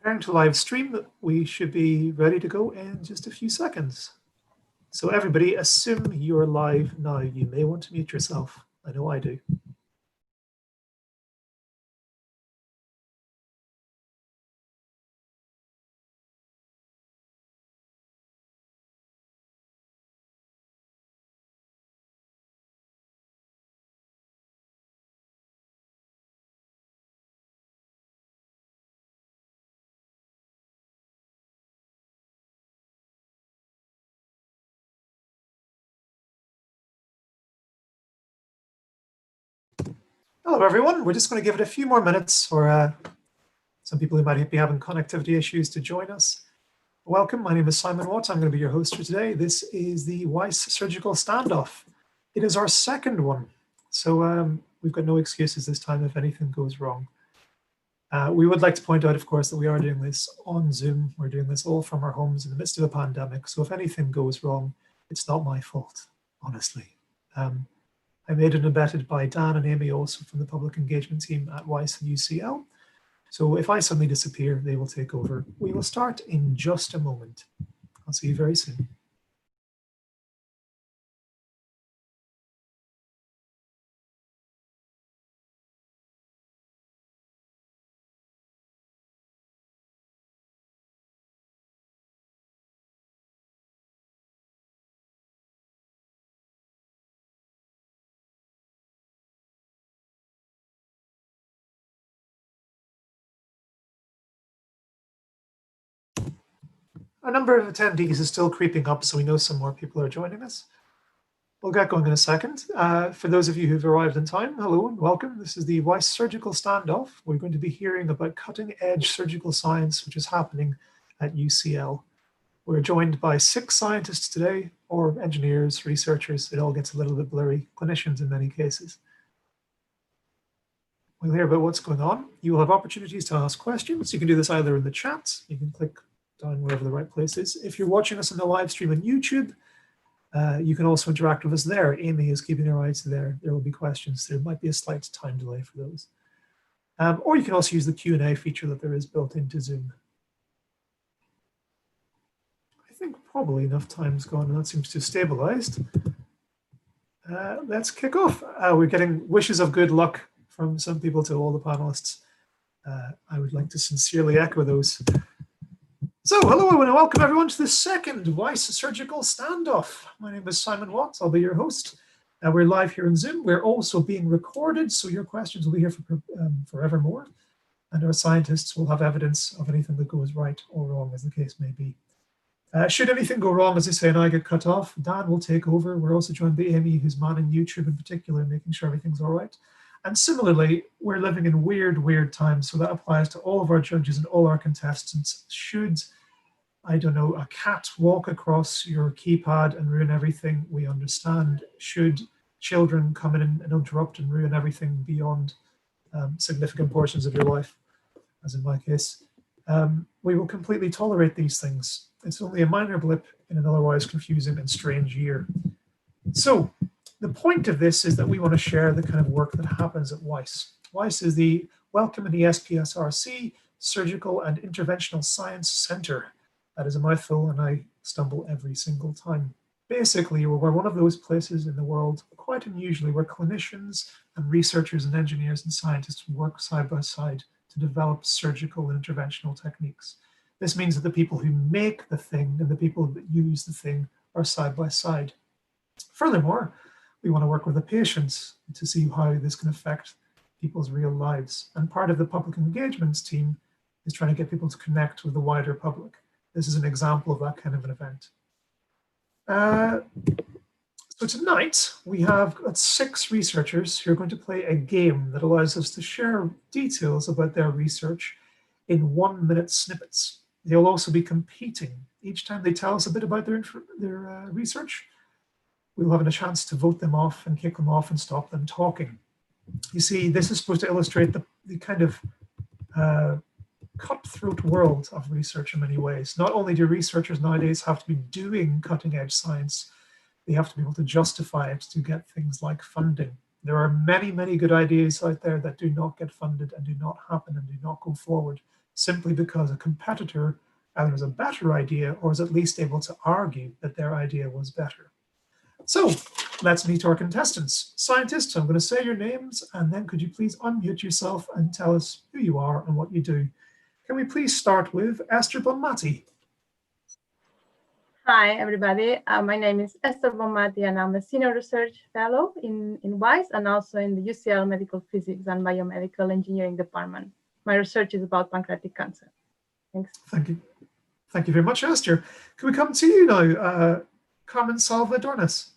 Preparing to live stream, we should be ready to go in just a few seconds. So everybody, assume you're live now. You may want to mute yourself. I know I do. Hello, everyone. We're just going to give it a few more minutes for some people who might be having connectivity issues to join us. Welcome. My name is Simon Watt. I'm going to be your host for today. This is the WEISS Surgical Standoff. It is our second one. So we've got no excuses this time if anything goes wrong. We would like to point out, of course, that we are doing this on Zoom. We're doing this all from our homes in the midst of a pandemic. So if anything goes wrong, it's not my fault, honestly. I'm aided and abetted by Dan and Amy, also from the public engagement team at WEISS and UCL. So if I suddenly disappear, they will take over. We will start in just a moment. I'll see you very soon. Our number of attendees is still creeping up, so we know some more people are joining us. We'll get going in a second. For those of you who've arrived in time, hello and welcome. This is the WEISS Surgical Standoff. We're going to be hearing about cutting-edge surgical science, which is happening at UCL. We're joined by 6 scientists today, or engineers, researchers. It all gets a little bit blurry, clinicians in many cases. We'll hear about what's going on. You will have opportunities to ask questions. You can do this either in the chat. You can click down wherever the right place is. If you're watching us on the live stream on YouTube, you can also interact with us there. Amy is keeping her eyes there. There will be questions. There might be a slight time delay for those. Or you can also use the Q&A feature that there is built into Zoom. I think probably enough time's gone, and that seems to have stabilized. Let's kick off. We're getting wishes of good luck from some people to all the panelists. I would like to sincerely echo those. So hello and welcome everyone to the second WEISS Surgical Standoff. My name is Simon Watts. I'll be your host. We're live here in Zoom. We're also being recorded, so your questions will be here for forevermore. And our scientists will have evidence of anything that goes right or wrong, as the case may be. Should anything go wrong, as I say, and I get cut off, Dan will take over. We're also joined by Amy, who's manning YouTube in particular, making sure everything's all right. And similarly, we're living in weird times, so that applies to all of our judges and all our contestants. Should, I don't know, a cat walk across your keypad and ruin everything, we understand. Should children come in and interrupt and ruin everything beyond significant portions of your life, as in my case, we will completely tolerate these things. It's only a minor blip in an otherwise confusing and strange year. So the point of this is that we want to share the kind of work that happens at WEISS. WEISS is the Wellcome in the SPSRC Surgical and Interventional Science Center. That is a mouthful, and I stumble every single time. Basically, we're one of those places in the world, quite unusually, where clinicians and researchers and engineers and scientists work side by side to develop surgical and interventional techniques. This means that the people who make the thing and the people that use the thing are side by side. Furthermore, we want to work with the patients to see how this can affect people's real lives. And part of the public engagements team is trying to get people to connect with the wider public. This is an example of that kind of an event. So tonight, we have 6 researchers who are going to play a game that allows us to share details about their research in 1-minute snippets. They'll also be competing. Each time they tell us a bit about their research, we'll have a chance to vote them off and kick them off and stop them talking. You see, this is supposed to illustrate the kind of cutthroat world of research in many ways. Not only do researchers nowadays have to be doing cutting-edge science, they have to be able to justify it to get things like funding. There are many good ideas out there that do not get funded and do not happen and do not go forward simply because a competitor either has a better idea or is at least able to argue that their idea was better. So let's meet our contestants. Scientists, I'm going to say your names, and then could you please unmute yourself and tell us who you are and what you do. Can we please start with Ester Bonmati? Hi, everybody. My name is Ester Bonmati, and I'm a senior research fellow in WEISS and also in the UCL Medical Physics and Biomedical Engineering Department. My research is about pancreatic cancer. Thanks. Thank you. Thank you very much, Esther. Can we come to you now, Carmen Salvadores?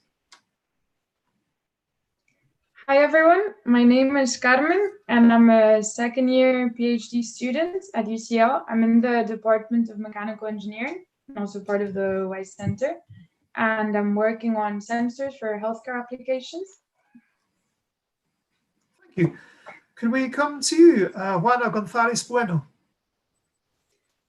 Hi, everyone. My name is Carmen, and I'm a second-year PhD student at UCL. I'm in the Department of Mechanical Engineering, and also part of the WEISS Center. And I'm working on sensors for healthcare applications. Thank you. Can we come to you, Juana González-Bueno?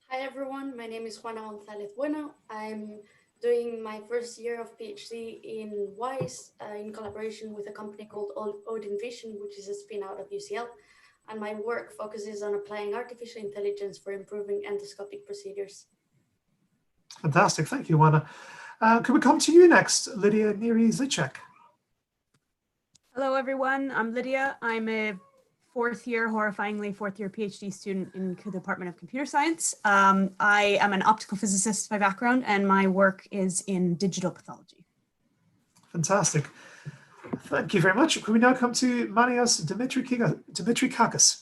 Hi everyone, my name is Juan Anthalidueno. I'm doing my first year of PhD in WEISS in collaboration with a company called Odin Vision, which is a spin out of UCL. And my work focuses on applying artificial intelligence for improving endoscopic procedures. Fantastic, thank you, Juana. Can we come to you next, Lydia Neary-Zajiczek? Hello, everyone. I'm Lydia. I'm a horrifyingly fourth year PhD student in the Department of Computer Science. I am an optical physicist by background, and my work is in digital pathology. Fantastic. Thank you very much. Can we now come to Manios Dimitrakakis?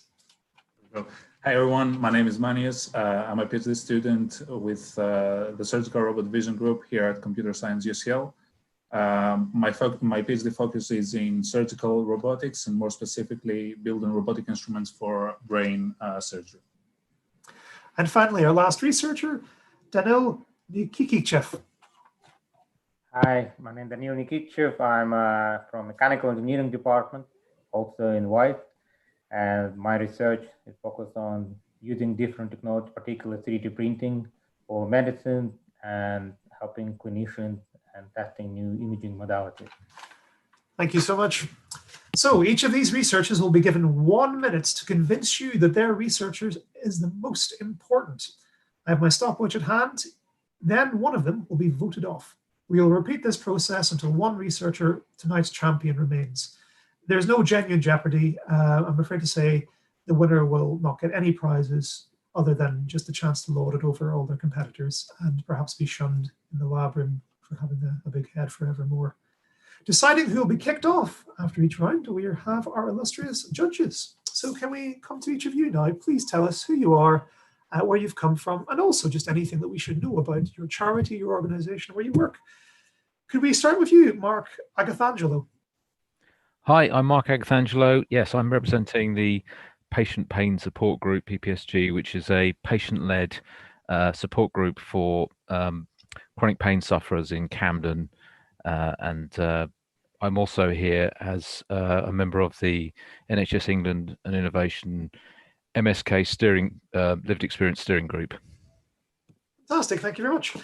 Hi, everyone. My name is Manios. I'm a PhD student with the Surgical Robot Vision Group here at Computer Science UCL. My PhD focus is in surgical robotics, and more specifically building robotic instruments for brain surgery. And finally, our last researcher, Daniil Nikitichev. Hi, my name is Daniil Nikitichev. I'm from Mechanical Engineering Department, also in WEISS, and my research is focused on using different technology, particularly 3D printing for medicine and helping clinicians and testing new imaging modalities. Thank you so much. So each of these researchers will be given 1 minute to convince you that their researchers is the most important. I have my stopwatch at hand. Then one of them will be voted off. We will repeat this process until one researcher, tonight's champion, remains. There's no genuine jeopardy. I'm afraid to say the winner will not get any prizes other than just a chance to lord it over all their competitors and perhaps be shunned in the lab room for having a big head forevermore. Deciding who will be kicked off after each round, we have our illustrious judges. So can we come to each of you now? Please tell us who you are, where you've come from, and also just anything that we should know about your charity, your organization, where you work. Could we start with you, Mark Agathangelo? Hi, I'm Mark Agathangelo. Yes, I'm representing the Patient Pain Support Group, PPSG, which is a patient-led support group for chronic pain sufferers in Camden. And I'm also here as a member of the NHS England and Innovation MSK steering lived experience steering group. Fantastic, thank you very much.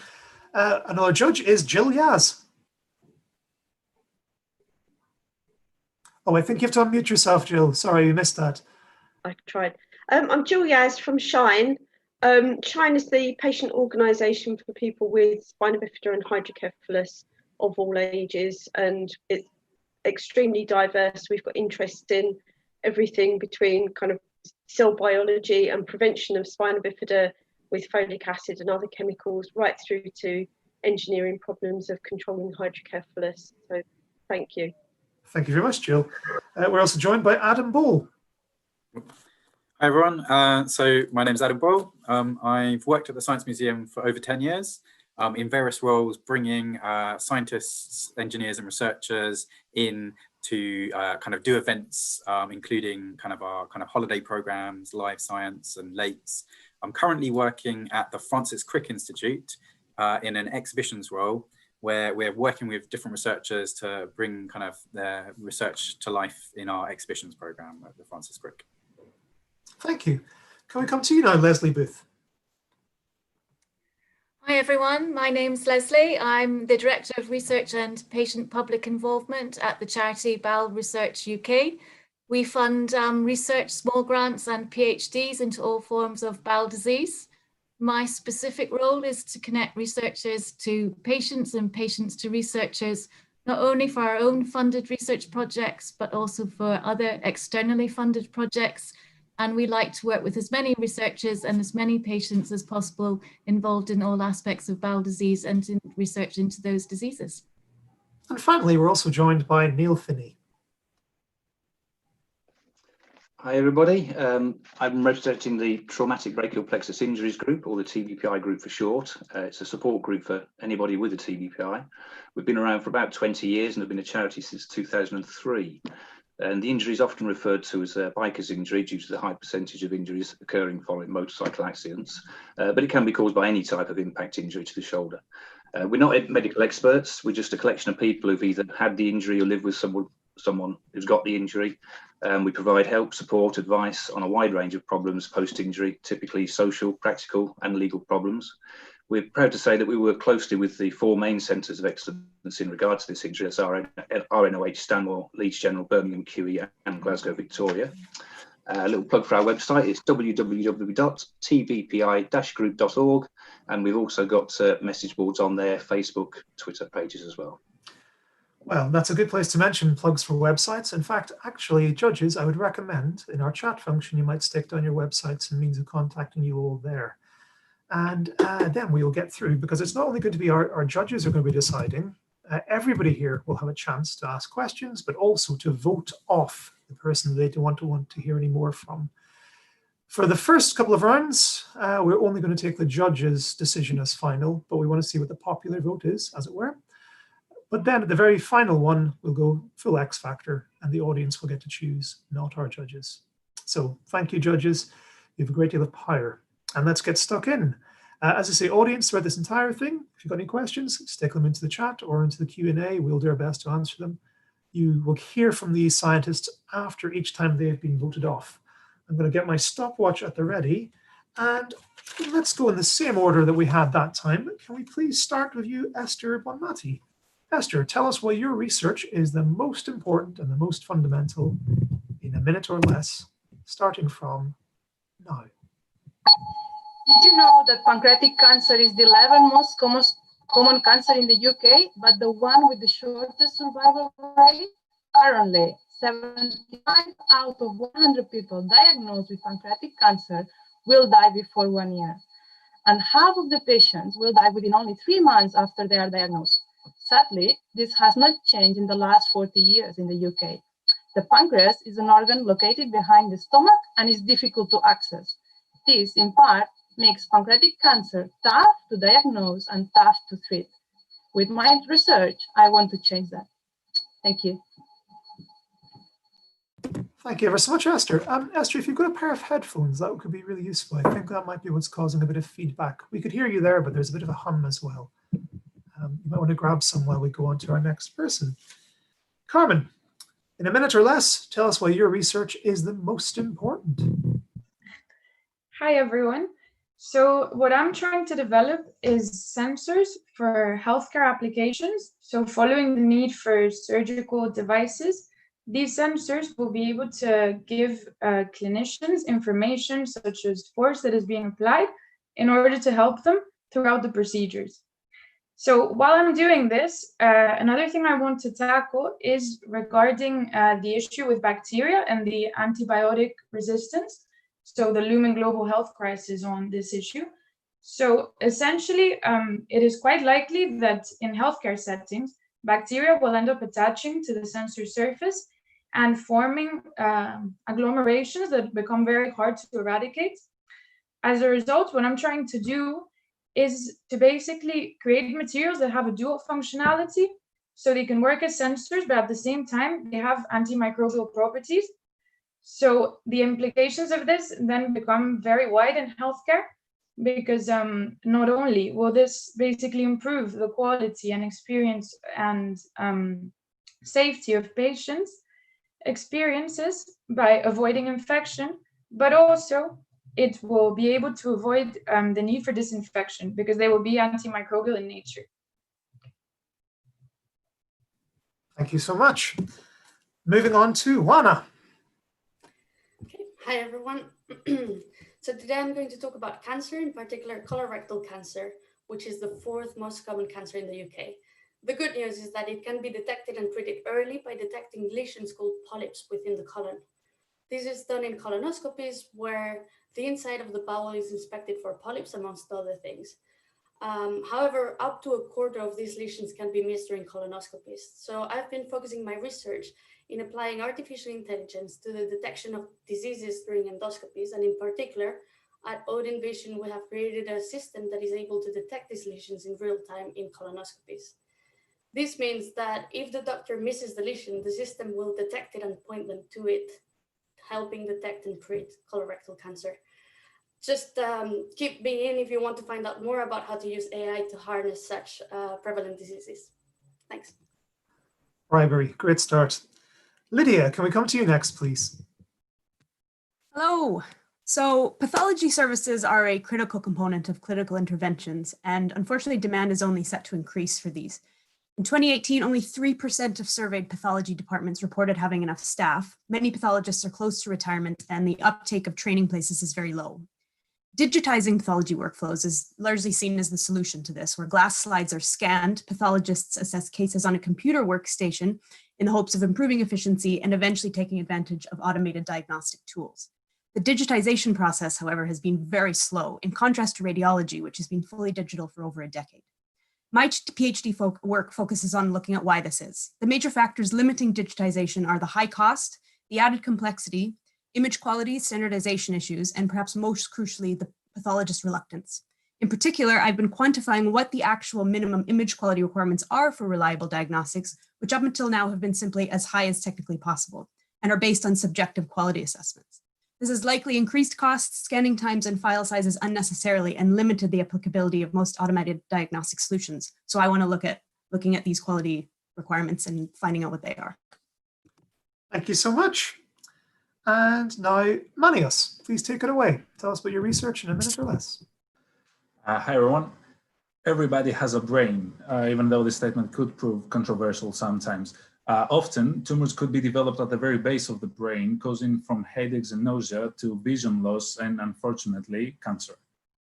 Another judge is Jill Yaz. Oh, I think you have to unmute yourself, Jill. Sorry, you missed that. I tried. I'm Jill Yaz from SHINE. SHINE is the patient organisation for people with spina bifida and hydrocephalus of all ages, and it's extremely diverse. We've got interest in everything between kind of cell biology and prevention of spina bifida with folic acid and other chemicals, right through to engineering problems of controlling hydrocephalus. So thank you. Thank you very much, Jill. We're also joined by Adam Boyle. Hi, everyone. So my name is Adam Boyle. I've worked at the Science Museum for over 10 years in various roles, bringing scientists, engineers and researchers in to kind of do events, including kind of our kind of holiday programs, live science and lates. I'm currently working at the Francis Crick Institute in an exhibitions role, where we're working with different researchers to bring kind of their research to life in our exhibitions program at the Francis Crick. Thank you. Can we come to you now, Leslie Booth? Hi everyone, my name's Leslie. I'm the Director of Research and Patient Public Involvement at the charity BAL Research UK. We fund research, small grants and PhDs into all forms of bowel disease. My specific role is to connect researchers to patients and patients to researchers, not only for our own funded research projects, but also for other externally funded projects. And we like to work with as many researchers and as many patients as possible involved in all aspects of bowel disease and in research into those diseases. And finally, we're also joined by Neil Finney. Hi everybody, I'm representing the Traumatic Brachial Plexus Injuries Group, or the TBPI group for short. It's a support group for anybody with a TBPI. We've been around for about 20 years and have been a charity since 2003. And the injury is often referred to as a biker's injury due to the high percentage of injuries occurring following motorcycle accidents, but it can be caused by any type of impact injury to the shoulder. We're not medical experts, we're just a collection of people who've either had the injury or live with someone who's got the injury. We provide help, support, advice on a wide range of problems post-injury, typically social, practical and legal problems. We're proud to say that we work closely with the 4 main centres of excellence in regard to this injury. That's RNOH, Stanmore, Leeds General, Birmingham, QE and Glasgow, Victoria. A little plug for our website is www.tbpi-group.org, and we've also got message boards on there, Facebook, Twitter pages as well. Well, that's a good place to mention plugs for websites. In fact, actually, judges, I would recommend in our chat function, you might stick down your websites and means of contacting you all there. And then we'll get through, because it's not only going to be our judges are going to be deciding, everybody here will have a chance to ask questions, but also to vote off the person they don't want to hear any more from. For the first couple of rounds, we're only going to take the judge's decision as final, but we want to see what the popular vote is, as it were. But then at the very final one, we'll go full X factor, and the audience will get to choose, not our judges. So thank you, judges. You have a great deal of power. And let's get stuck in. As I say, audience, throughout this entire thing, if you've got any questions, stick them into the chat or into the Q&A. We'll do our best to answer them. You will hear from these scientists after each time they have been voted off. I'm going to get my stopwatch at the ready. And let's go in the same order that we had that time. Can we please start with you, Ester Bonmati? Ester, tell us why your research is the most important and the most fundamental in a minute or less, starting from now. Did you know that pancreatic cancer is the 11th most common cancer in the UK, but the one with the shortest survival rate? Currently, 75 out of 100 people diagnosed with pancreatic cancer will die before 1 year. And half of the patients will die within only 3 months after they are diagnosed. Sadly, this has not changed in the last 40 years in the UK. The pancreas is an organ located behind the stomach and is difficult to access. This, in part, makes pancreatic cancer tough to diagnose and tough to treat. With my research, I want to change that. Thank you. Thank you ever so much, Esther. Esther, if you've got a pair of headphones, that could be really useful. I think that might be what's causing a bit of feedback. We could hear you there, but there's a bit of a hum as well. You might want to grab some while we go on to our next person. Carmen, in a minute or less, tell us why your research is the most important. Hi, everyone. So what I'm trying to develop is sensors for healthcare applications. So following the need for surgical devices, these sensors will be able to give clinicians information such as force that is being applied in order to help them throughout the procedures. So while I'm doing this, another thing I want to tackle is regarding the issue with bacteria and the antibiotic resistance. So the looming global health crisis on this issue. So essentially, it is quite likely that in healthcare settings, bacteria will end up attaching to the sensor surface and forming agglomerations that become very hard to eradicate. As a result, what I'm trying to do is to basically create materials that have a dual functionality, so they can work as sensors, but at the same time, they have antimicrobial properties. So the implications of this then become very wide in healthcare, because not only will this basically improve the quality and experience and safety of patients' experiences by avoiding infection, but also it will be able to avoid the need for disinfection, because they will be antimicrobial in nature. Thank you so much. Moving on to Juana. Hi, everyone. So today I'm going to talk about cancer, in particular colorectal cancer, which is the 4th most common cancer in the UK. The good news is that it can be detected and treated early by detecting lesions called polyps within the colon. This is done in colonoscopies where the inside of the bowel is inspected for polyps, amongst other things. However, up to a quarter of these lesions can be missed during colonoscopies. So I've been focusing my research in applying artificial intelligence to the detection of diseases during endoscopies. And in particular, at Odin Vision, we have created a system that is able to detect these lesions in real time in colonoscopies. This means that if the doctor misses the lesion, the system will detect it and point them to it, helping detect and treat colorectal cancer. Just keep being in if you want to find out more about how to use AI to harness such prevalent diseases. Thanks. Bribery, great start. Lydia, can we come to you next, please? Hello. So pathology services are a critical component of clinical interventions, and unfortunately demand is only set to increase for these. In 2018, only 3% of surveyed pathology departments reported having enough staff. Many pathologists are close to retirement, and the uptake of training places is very low. Digitizing pathology workflows is largely seen as the solution to this, where glass slides are scanned, pathologists assess cases on a computer workstation in the hopes of improving efficiency and eventually taking advantage of automated diagnostic tools. The digitization process, however, has been very slow, in contrast to radiology, which has been fully digital for over a decade. My PhD work focuses on looking at why this is. The major factors limiting digitization are the high cost, the added complexity, image quality, standardization issues, and perhaps most crucially, the pathologist reluctance. In particular, I've been quantifying what the actual minimum image quality requirements are for reliable diagnostics, which up until now have been simply as high as technically possible and are based on subjective quality assessments. This has likely increased costs, scanning times, and file sizes unnecessarily and limited the applicability of most automated diagnostic solutions. So I want to look at looking at these quality requirements and finding out what they are. Thank you so much. And now, Manios, please take it away. Tell us about your research in a minute or less. Hi, everyone. Everybody has a brain, even though this statement could prove controversial sometimes. Often, tumors could be developed at the very base of the brain, causing from headaches and nausea to vision loss and, unfortunately, cancer.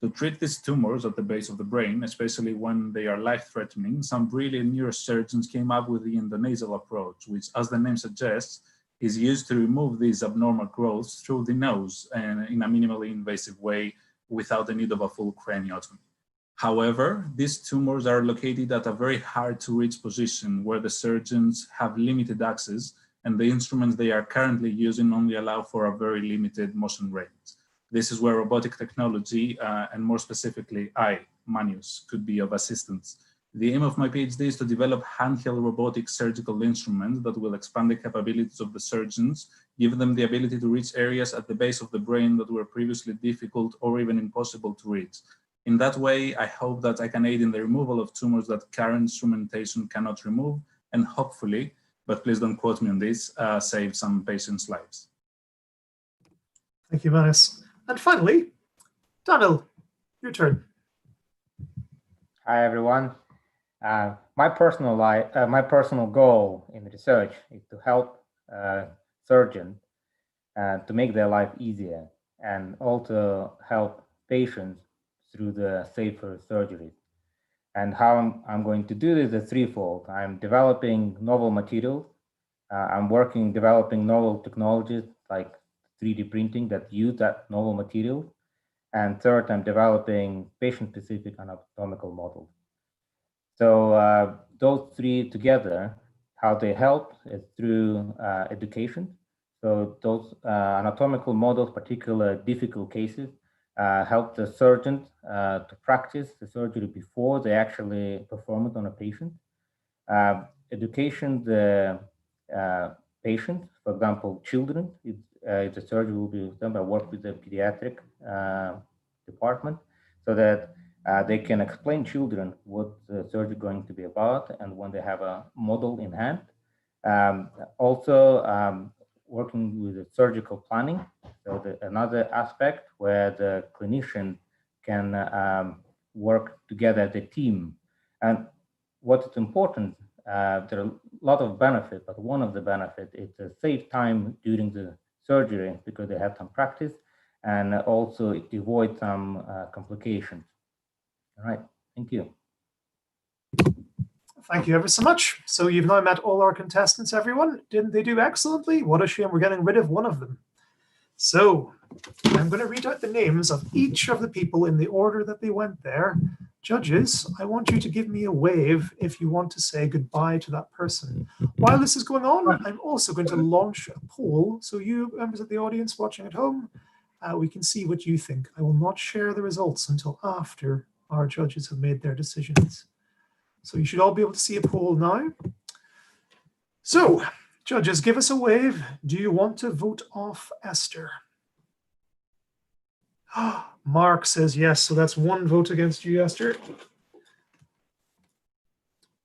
To treat these tumors at the base of the brain, especially when they are life-threatening, some brilliant neurosurgeons came up with the endonasal approach, which, as the name suggests, is used to remove these abnormal growths through the nose and in a minimally invasive way without the need of a full craniotomy. However, these tumors are located at a very hard to reach position where the surgeons have limited access and the instruments they are currently using only allow for a very limited motion range. This is where robotic technology and more specifically Manios could be of assistance. The aim of my PhD is to develop handheld robotic surgical instruments that will expand the capabilities of the surgeons, give them the ability to reach areas at the base of the brain that were previously difficult or even impossible to reach. In that way, I hope that I can aid in the removal of tumors that current instrumentation cannot remove, and hopefully, but please don't quote me on this, save some patients' lives. Thank you, Manios. And finally, Daniil, your turn. Hi, everyone. My personal goal in research is to help surgeons to make their life easier and also help patients through the safer surgery. And how I'm going to do this is threefold. I'm developing novel materials. I'm developing novel technologies like 3D printing that use that novel material. And third, I'm developing patient-specific anatomical models. So those three together, how they help is through education. So those anatomical models, particularly difficult cases, help the surgeons to practice the surgery before they actually perform it on a patient. Education the patient, for example, children, if the surgery will be done, I work with the pediatric department so that they can explain children what the surgery is going to be about and when they have a model in hand. Also, working with the surgical planning, so another aspect where the clinician can work together as a team. And what is important, there are a lot of benefits, but one of the benefits is to save time during the surgery because they have some practice, and also it avoids some complications. All right, thank you. Thank you ever so much. So you've now met all our contestants, everyone. Didn't they do excellently? What a shame we're getting rid of one of them. So I'm going to read out the names of each of the people in the order that they went there. Judges, I want you to give me a wave if you want to say goodbye to that person. While this is going on, I'm also going to launch a poll. So you members of the audience watching at home, we can see what you think. I will not share the results until after our judges have made their decisions. So you should all be able to see a poll now. So, judges, give us a wave. Do you want to vote off Ester? Mark says yes, so that's one vote against you, Ester.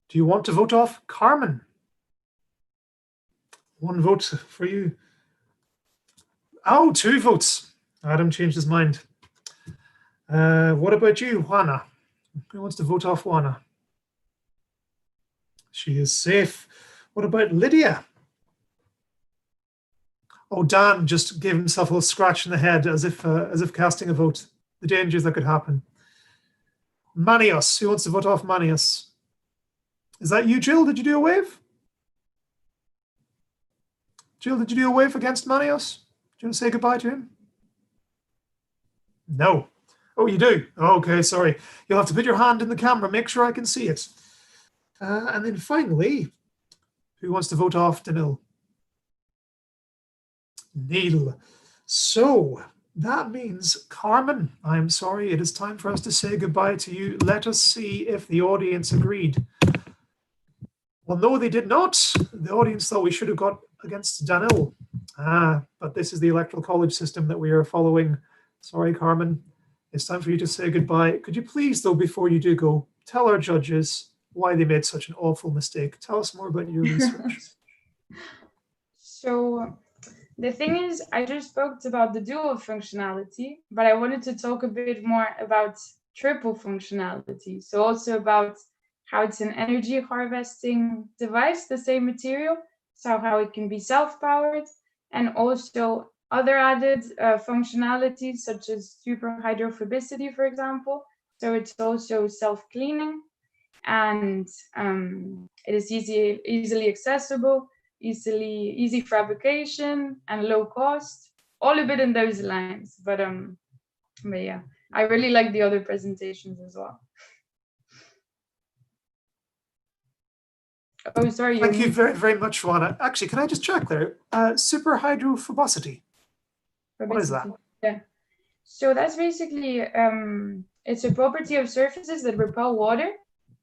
Do you want to vote off Carmen? One vote for you. Oh, 2 votes. Adam changed his mind. What about you, Juana? Who wants to vote off Juana? She is safe. What about Lydia? Oh, Dan just gave himself a little scratch in the head as if casting a vote. The dangers that could happen. Manios. Who wants to vote off Manios? Is that you, Jill? Did you do a wave? Jill, did you do a wave against Manios? Do you want to say goodbye to him? No. Oh, you do? Okay, sorry. You'll have to put your hand in the camera. Make sure I can see it. And then finally, who wants to vote off Daniil? Neil. So that means, Carmen, I'm sorry, it is time for us to say goodbye to you. Let us see if the audience agreed. Well, no, they did not. The audience thought we should have got against Daniil. But this is the electoral college system that we are following. Sorry, Carmen. It's time for you to say goodbye. Could you please, though, before you do go, tell our judges why they made such an awful mistake. Tell us more about your research. So the thing is, I just spoke about the dual functionality, but I wanted to talk a bit more about triple functionality. So also about how it's an energy harvesting device, the same material, so how it can be self-powered, and also other added functionalities such as superhydrophobicity, for example. So it's also self-cleaning, and it is easily accessible, easy fabrication, and low cost. All a bit in those lines, but yeah, I really like the other presentations as well. Oh, sorry. Thank you very, very much, Juana. Actually, can I just check there? Superhydrophobicity. What is that? Yeah. So that's basically, it's a property of surfaces that repel water.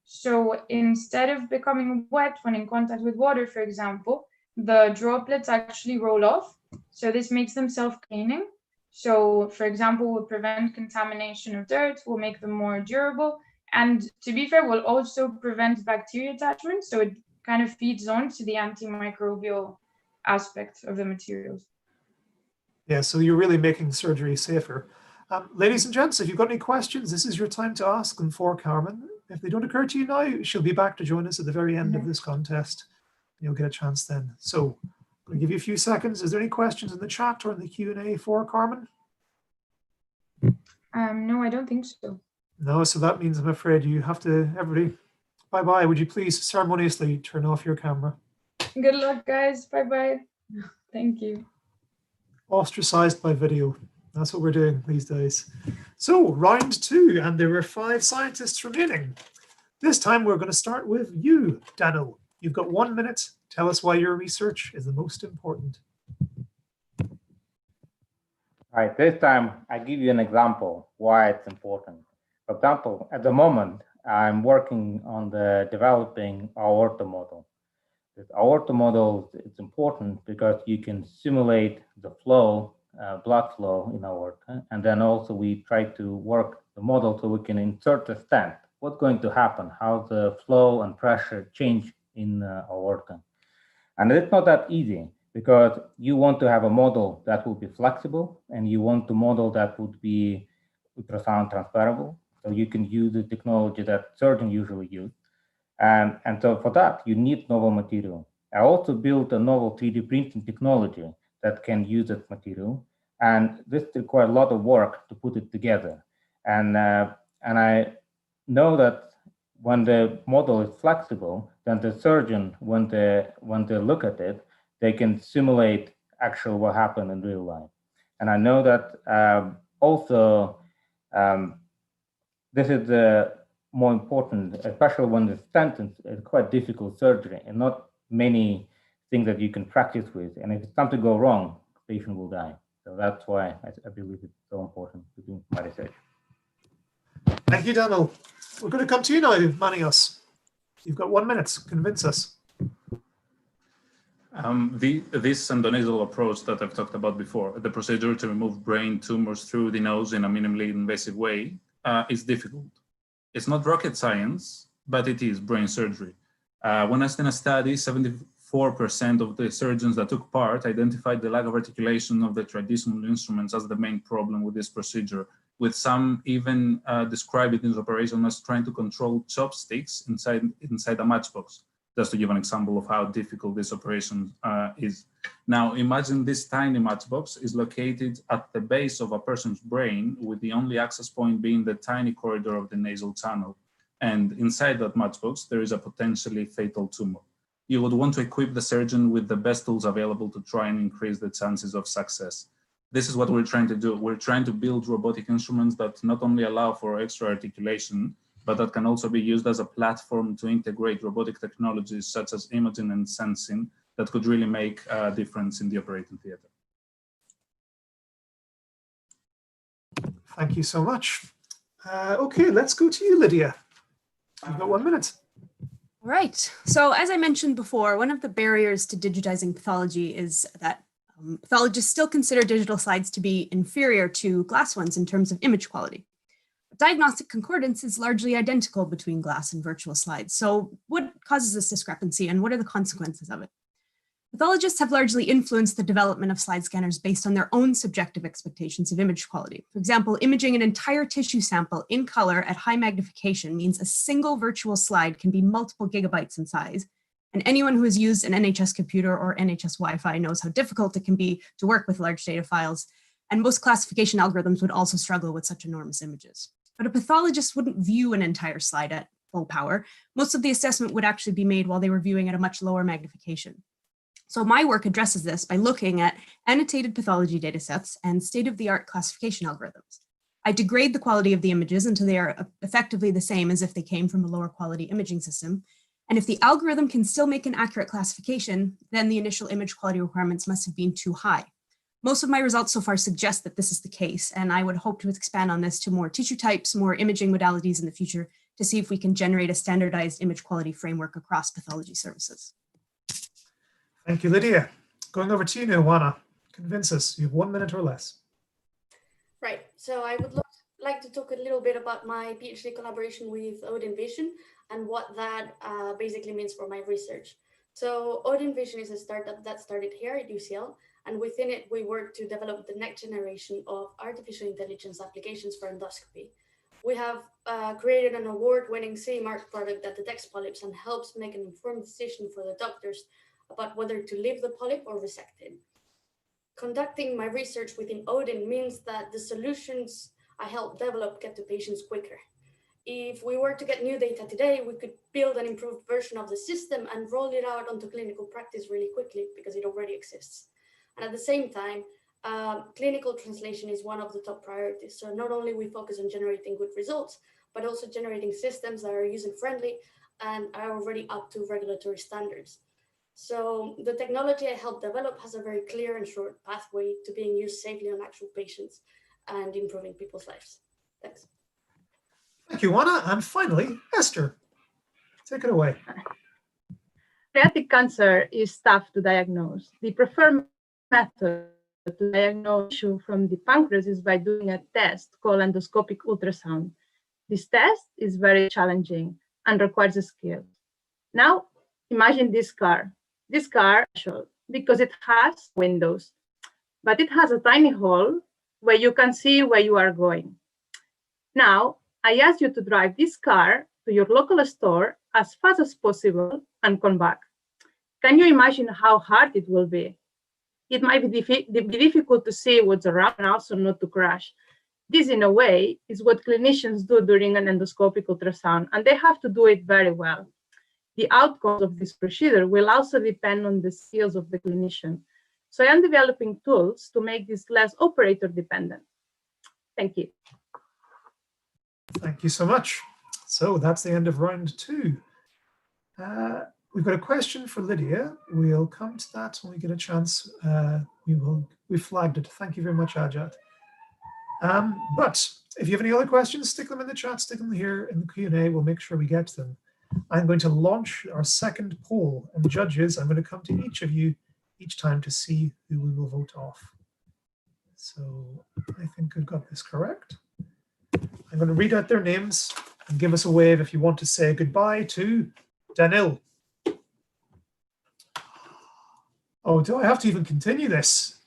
So instead of becoming wet when in contact with water, for example, the droplets actually roll off. So this makes them self-cleaning. So, for example, will prevent contamination of dirt, will make them more durable. And to be fair, will also prevent bacteria attachment. So it kind of feeds on to the antimicrobial aspect of the materials. Yeah, so you're really making surgery safer. Ladies and gents, if you've got any questions, this is your time to ask them for Carmen. If they don't occur to you now, she'll be back to join us at the very end of this contest. You'll get a chance then. So I'm going to give you a few seconds. Is there any questions in the chat or in the Q&A for Carmen? No, I don't think so. No, so that means I'm afraid you have to, everybody, bye-bye. Would you please ceremoniously turn off your camera? Good luck, guys. Bye-bye. Thank you. Ostracized by video. That's what we're doing these days. So round 2, and there were 5 scientists remaining. This time we're going to start with you, Daniil. You've got 1 minute. Tell us why your research is the most important. All right, this time I give you an example why it's important. For example, at the moment, I'm working on developing aorta model. This aorta model is important because you can simulate the flow, blood flow in aorta, and then also we try to work the model so we can insert a stent. What's going to happen? How the flow and pressure change in aorta? And it's not that easy because you want to have a model that will be flexible, and you want the model that would be ultrasound transferable. So you can use the technology that surgeons usually use. And so for that, you need novel material. I also built a novel 3D printing technology that can use that material. And this requires a lot of work to put it together. And I know that when the model is flexible, then the surgeon, when they look at it, they can simulate actually what happened in real life. And I know that also this is more important, especially when the stent is quite difficult surgery and not many things that you can practice with. And if something go wrong, the patient will die. So that's why I believe it's so important to do my research. Thank you, Daniil. We're going to come to you now, Manios. You've got 1 minute. Convince us. This endonasal approach that I've talked about before, the procedure to remove brain tumors through the nose in a minimally invasive way, is difficult. It's not rocket science, but it is brain surgery. When I did a study, 74% of the surgeons that took part identified the lack of articulation of the traditional instruments as the main problem with this procedure, with some even describing this operation as trying to control chopsticks inside a matchbox, just to give an example of how difficult this operation is. Now, imagine this tiny matchbox is located at the base of a person's brain, with the only access point being the tiny corridor of the nasal channel. And inside that matchbox, there is a potentially fatal tumor. You would want to equip the surgeon with the best tools available to try and increase the chances of success. This is what we're trying to do. We're trying to build robotic instruments that not only allow for extra articulation, but that can also be used as a platform to integrate robotic technologies such as imaging and sensing that could really make a difference in the operating theater. Thank you so much. Okay, let's go to you, Lydia. You've got 1 minute. All right. So as I mentioned before, one of the barriers to digitizing pathology is that pathologists still consider digital slides to be inferior to glass ones in terms of image quality. Diagnostic concordance is largely identical between glass and virtual slides. So what causes this discrepancy and what are the consequences of it? Pathologists have largely influenced the development of slide scanners based on their own subjective expectations of image quality. For example, imaging an entire tissue sample in color at high magnification means a single virtual slide can be multiple gigabytes in size. And anyone who has used an NHS computer or NHS Wi-Fi knows how difficult it can be to work with large data files. And most classification algorithms would also struggle with such enormous images. But a pathologist wouldn't view an entire slide at full power. Most of the assessment would actually be made while they were viewing at a much lower magnification. So my work addresses this by looking at annotated pathology datasets and state-of-the-art classification algorithms. I degrade the quality of the images until they are effectively the same as if they came from a lower quality imaging system. And if the algorithm can still make an accurate classification, then the initial image quality requirements must have been too high. Most of my results so far suggest that this is the case, and I would hope to expand on this to more tissue types, more imaging modalities in the future to see if we can generate a standardized image quality framework across pathology services. Thank you, Lydia. Going over to you now, Juana. Convince us. You have 1 minute or less. Right. So I would like to talk a little bit about my PhD collaboration with Odin Vision and what that basically means for my research. So Odin Vision is a startup that started here at UCL, and within it, we work to develop the next generation of artificial intelligence applications for endoscopy. We have created an award-winning CE mark product that detects polyps and helps make an informed decision for the doctors about whether to leave the polyp or resect it. Conducting my research within Odin means that the solutions I help develop get to patients quicker. If we were to get new data today, we could build an improved version of the system and roll it out onto clinical practice really quickly because it already exists. And at the same time, clinical translation is one of the top priorities. So not only we focus on generating good results, but also generating systems that are user-friendly and are already up to regulatory standards. So the technology I helped develop has a very clear and short pathway to being used safely on actual patients and improving people's lives. Thanks. Thank you, Juana. And finally, Ester. Take it away. Pancreatic cancer is tough to diagnose. The preferred method to diagnose issue from the pancreas is by doing a test called endoscopic ultrasound. This test is very challenging and requires a skill. Now, imagine this car. This car, because it has windows, but it has a tiny hole where you can see where you are going. Now, I ask you to drive this car to your local store as fast as possible and come back. Can you imagine how hard it will be? it might be difficult to see what's around and also not to crash. This, in a way, is what clinicians do during an endoscopic ultrasound, and they have to do it very well. The outcomes of this procedure will also depend on the skills of the clinician. So I am developing tools to make this less operator dependent. Thank you. Thank you so much. So that's the end of round 2. We've got a question for Lydia. We'll come to that when we get a chance. We flagged it. Thank you very much, Ajat. But if you have any other questions, stick them in the chat, stick them here in the Q&A. We'll make sure we get to them. I'm going to launch our second poll, and judges, I'm going to come to each of you each time to see who we will vote off. So I think I've got this correct. I'm going to read out their names and give us a wave if you want to say goodbye to Daniil. Oh, do I have to even continue this?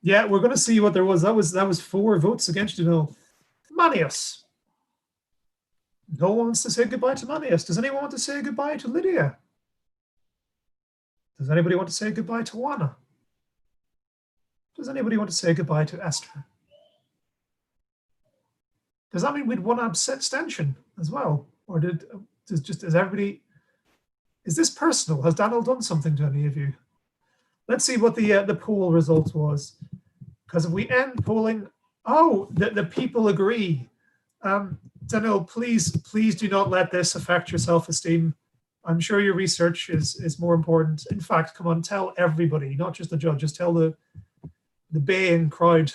Yeah, we're going to see what there was. That was 4 votes against Daniil. Manios. No one wants to say goodbye to Manios. Does anyone want to say goodbye to Lydia? Does anybody want to say goodbye to Juana? Does anybody want to say goodbye to Ester? Does that mean we'd one abstention as well? Or is everybody, is this personal? Has Daniil done something to any of you? Let's see what the poll result was. Because if we end polling, oh, the people agree. Daniil, please do not let this affect your self-esteem. I'm sure your research is more important. In fact, come on, tell everybody, not just the judges, tell the baying crowd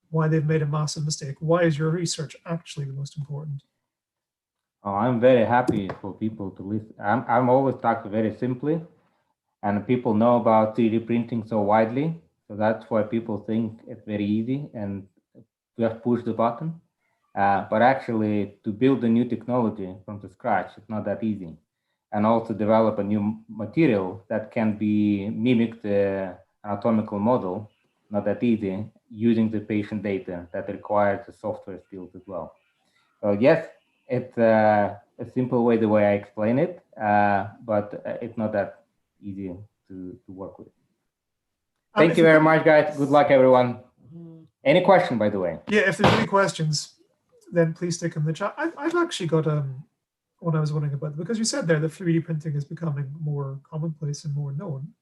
why they've made a massive mistake. Why is your research actually the most important? Oh, I'm very happy for people to listen. I'm always talking very simply, and people know about 3D printing so widely. So that's why people think it's very easy and just push the button. But actually, to build a new technology from the scratch, it's not that easy. And also develop a new material that can be mimic the anatomical model, not that easy, using the patient data that requires the software skills as well. So yes, it's a simple way, the way I explain it, but it's not that easy to work with. Thank you very much, guys. Good luck, everyone. Any question, by the way? Yeah, if there's any questions, then please stick in the chat. I've actually got what I was wondering about, because you said there that 3D printing is becoming more commonplace and more known.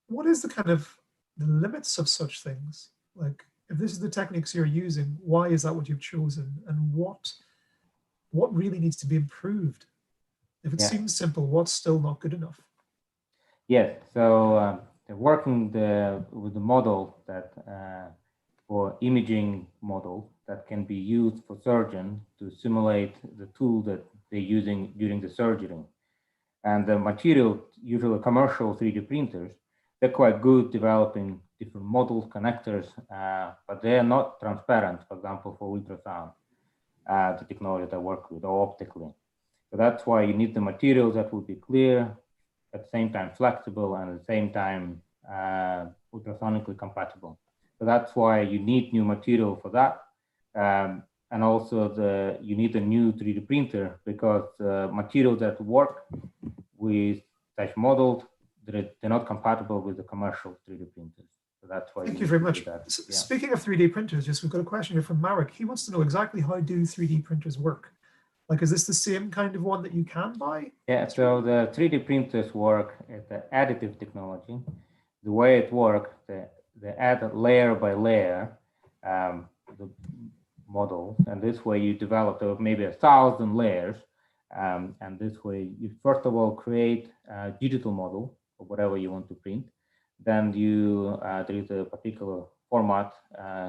What is the kind of the limits of such things? Like, if this is the techniques you're using, why is that what you've chosen? And what really needs to be improved? If it seems simple, what's still not good enough? Yes, so working with the model that for imaging model that can be used for surgeon to simulate the tool that they're using during the surgery. And the material, usually commercial 3D printers, they're quite good developing different models, connectors, but they are not transparent, for example, for ultrasound, the technology that I work with, or optically. So that's why you need the materials that will be clear, at the same time flexible, and at the same time ultrasonically compatible. So that's why you need new material for that. And also you need a new 3D printer, because the materials that work with such models, they're not compatible with the commercial 3D printers. So that's why. Thank you very much. Speaking of 3D printers, we've got a question here from Marek. He wants to know exactly how do 3D printers work? Like, is this the same kind of one that you can buy? Yeah, so the 3D printers work as the additive technology. The way it works, they add layer by layer the model, and this way you develop maybe 1,000 layers, and this way you first of all create a digital model of whatever you want to print. Then there is a particular format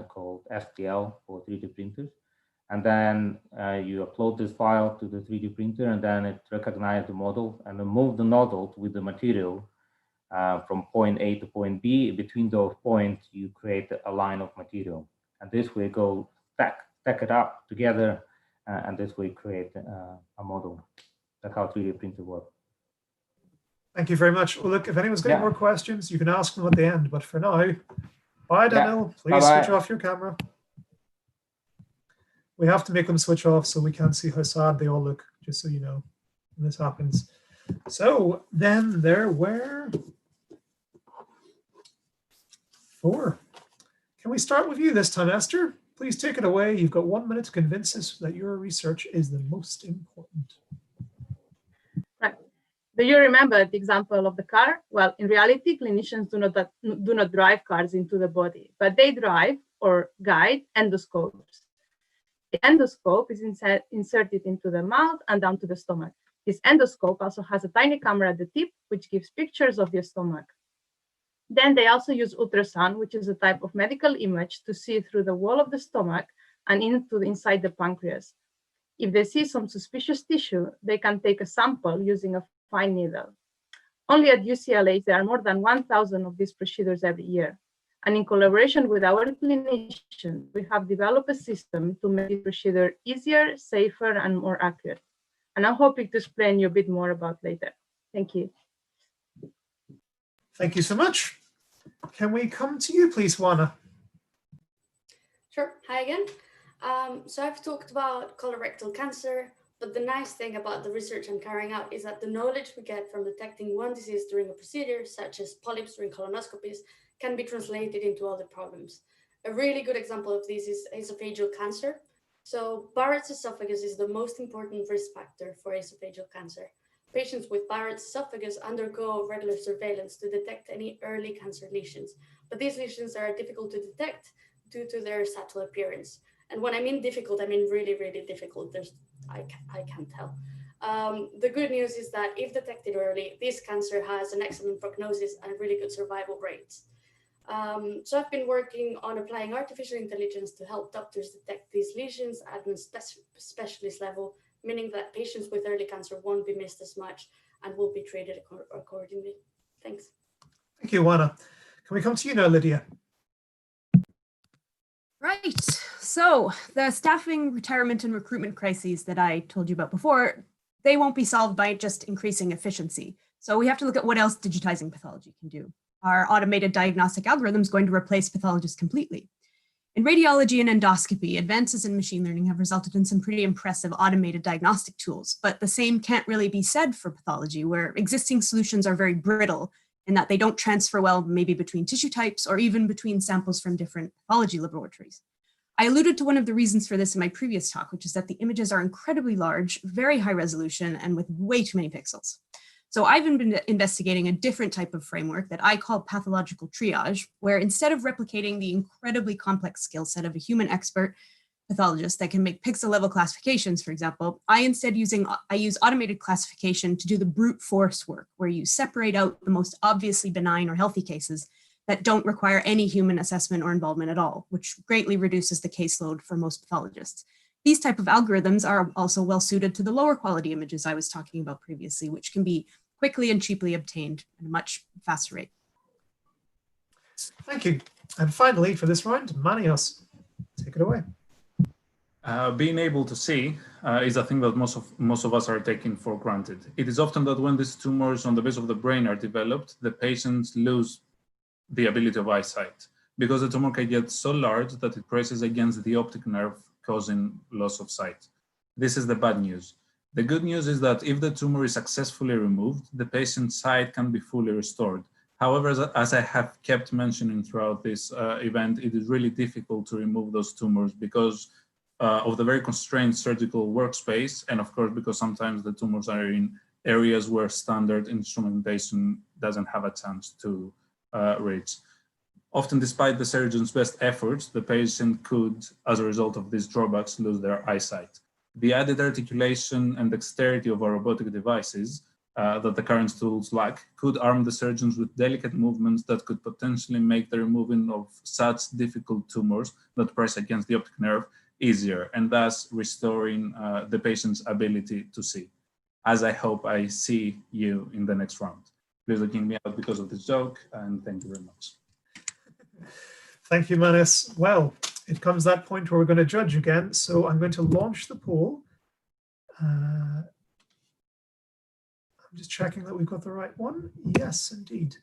called STL for 3D printers. And then you upload this file to the 3D printer, and then it recognizes the model and then move the nozzle with the material from point A to point B. Between those points, you create a line of material. And this way go stack it up together, and this way create a model. That's how 3D printer works. Thank you very much. Well, look, if anyone's got any more questions, you can ask them at the end. But for now, bye, Daniil. Please switch off your camera. We have to make them switch off so we can't see how sad they all look, just so you know when this happens. So then there were 4. Can we start with you this time, Esther? Please take it away. You've got 1 minute to convince us that your research is the most important. Right. Do you remember the example of the car? Well, in reality, clinicians do not drive cars into the body, but they drive or guide endoscopes. The endoscope is inserted into the mouth and down to the stomach. This endoscope also has a tiny camera at the tip, which gives pictures of your stomach. Then they also use ultrasound, which is a type of medical image to see through the wall of the stomach and inside the pancreas. If they see some suspicious tissue, they can take a sample using a fine needle. Only at UCLA, there are more than 1,000 of these procedures every year. And in collaboration with our clinicians, we have developed a system to make the procedure easier, safer, and more accurate. And I'm hoping to explain you a bit more about later. Thank you. Thank you so much. Can we come to you, please, Juana? Sure. Hi again. So I've talked about colorectal cancer, but the nice thing about the research I'm carrying out is that the knowledge we get from detecting one disease during a procedure, such as polyps during colonoscopies, can be translated into other problems. A really good example of this is esophageal cancer. So Barrett's esophagus is the most important risk factor for esophageal cancer. Patients with Barrett's esophagus undergo regular surveillance to detect any early cancer lesions, but these lesions are difficult to detect due to their subtle appearance. And when I mean difficult, I mean really, really difficult. I can't tell. The good news is that if detected early, this cancer has an excellent prognosis and really good survival rates. So I've been working on applying artificial intelligence to help doctors detect these lesions at a specialist level, meaning that patients with early cancer won't be missed as much and will be treated accordingly. Thanks. Thank you, Juana. Can we come to you now, Lydia? Right. So the staffing, retirement, and recruitment crises that I told you about before, they won't be solved by just increasing efficiency. So we have to look at what else digitizing pathology can do. Are automated diagnostic algorithms going to replace pathologists completely? In radiology and endoscopy, advances in machine learning have resulted in some pretty impressive automated diagnostic tools, but the same can't really be said for pathology, where existing solutions are very brittle in that they don't transfer well maybe between tissue types or even between samples from different pathology laboratories. I alluded to one of the reasons for this in my previous talk, which is that the images are incredibly large, very high resolution, and with way too many pixels. So I've been investigating a different type of framework that I call pathological triage, where instead of replicating the incredibly complex skill set of a human expert pathologist that can make pixel level classifications, for example, I instead use automated classification to do the brute force work, where you separate out the most obviously benign or healthy cases that don't require any human assessment or involvement at all, which greatly reduces the caseload for most pathologists. These type of algorithms are also well suited to the lower quality images I was talking about previously, which can be quickly and cheaply obtained at a much faster rate. Thank you. And finally, for this round, Manios, take it away. Being able to see is a thing that most of us are taking for granted. It is often that when these tumors on the base of the brain are developed, the patients lose the ability of eyesight because the tumor can get so large that it presses against the optic nerve, causing loss of sight. This is the bad news. The good news is that if the tumor is successfully removed, the patient's sight can be fully restored. However, as I have kept mentioning throughout this event, it is really difficult to remove those tumors because of the very constrained surgical workspace, and of course, because sometimes the tumors are in areas where standard instrumentation doesn't have a chance to reach. Often, despite the surgeon's best efforts, the patient could, as a result of these drawbacks, lose their eyesight. The added articulation and dexterity of our robotic devices that the current tools lack could arm the surgeons with delicate movements that could potentially make the removing of such difficult tumors that press against the optic nerve easier, and thus restoring the patient's ability to see. As I hope I see you in the next round. Please don't kick me out because of this joke, and thank you very much. Thank you, Manis. Well, it comes that point where we're going to judge again, so I'm going to launch the poll. I'm just checking that we've got the right one. Yes, indeed.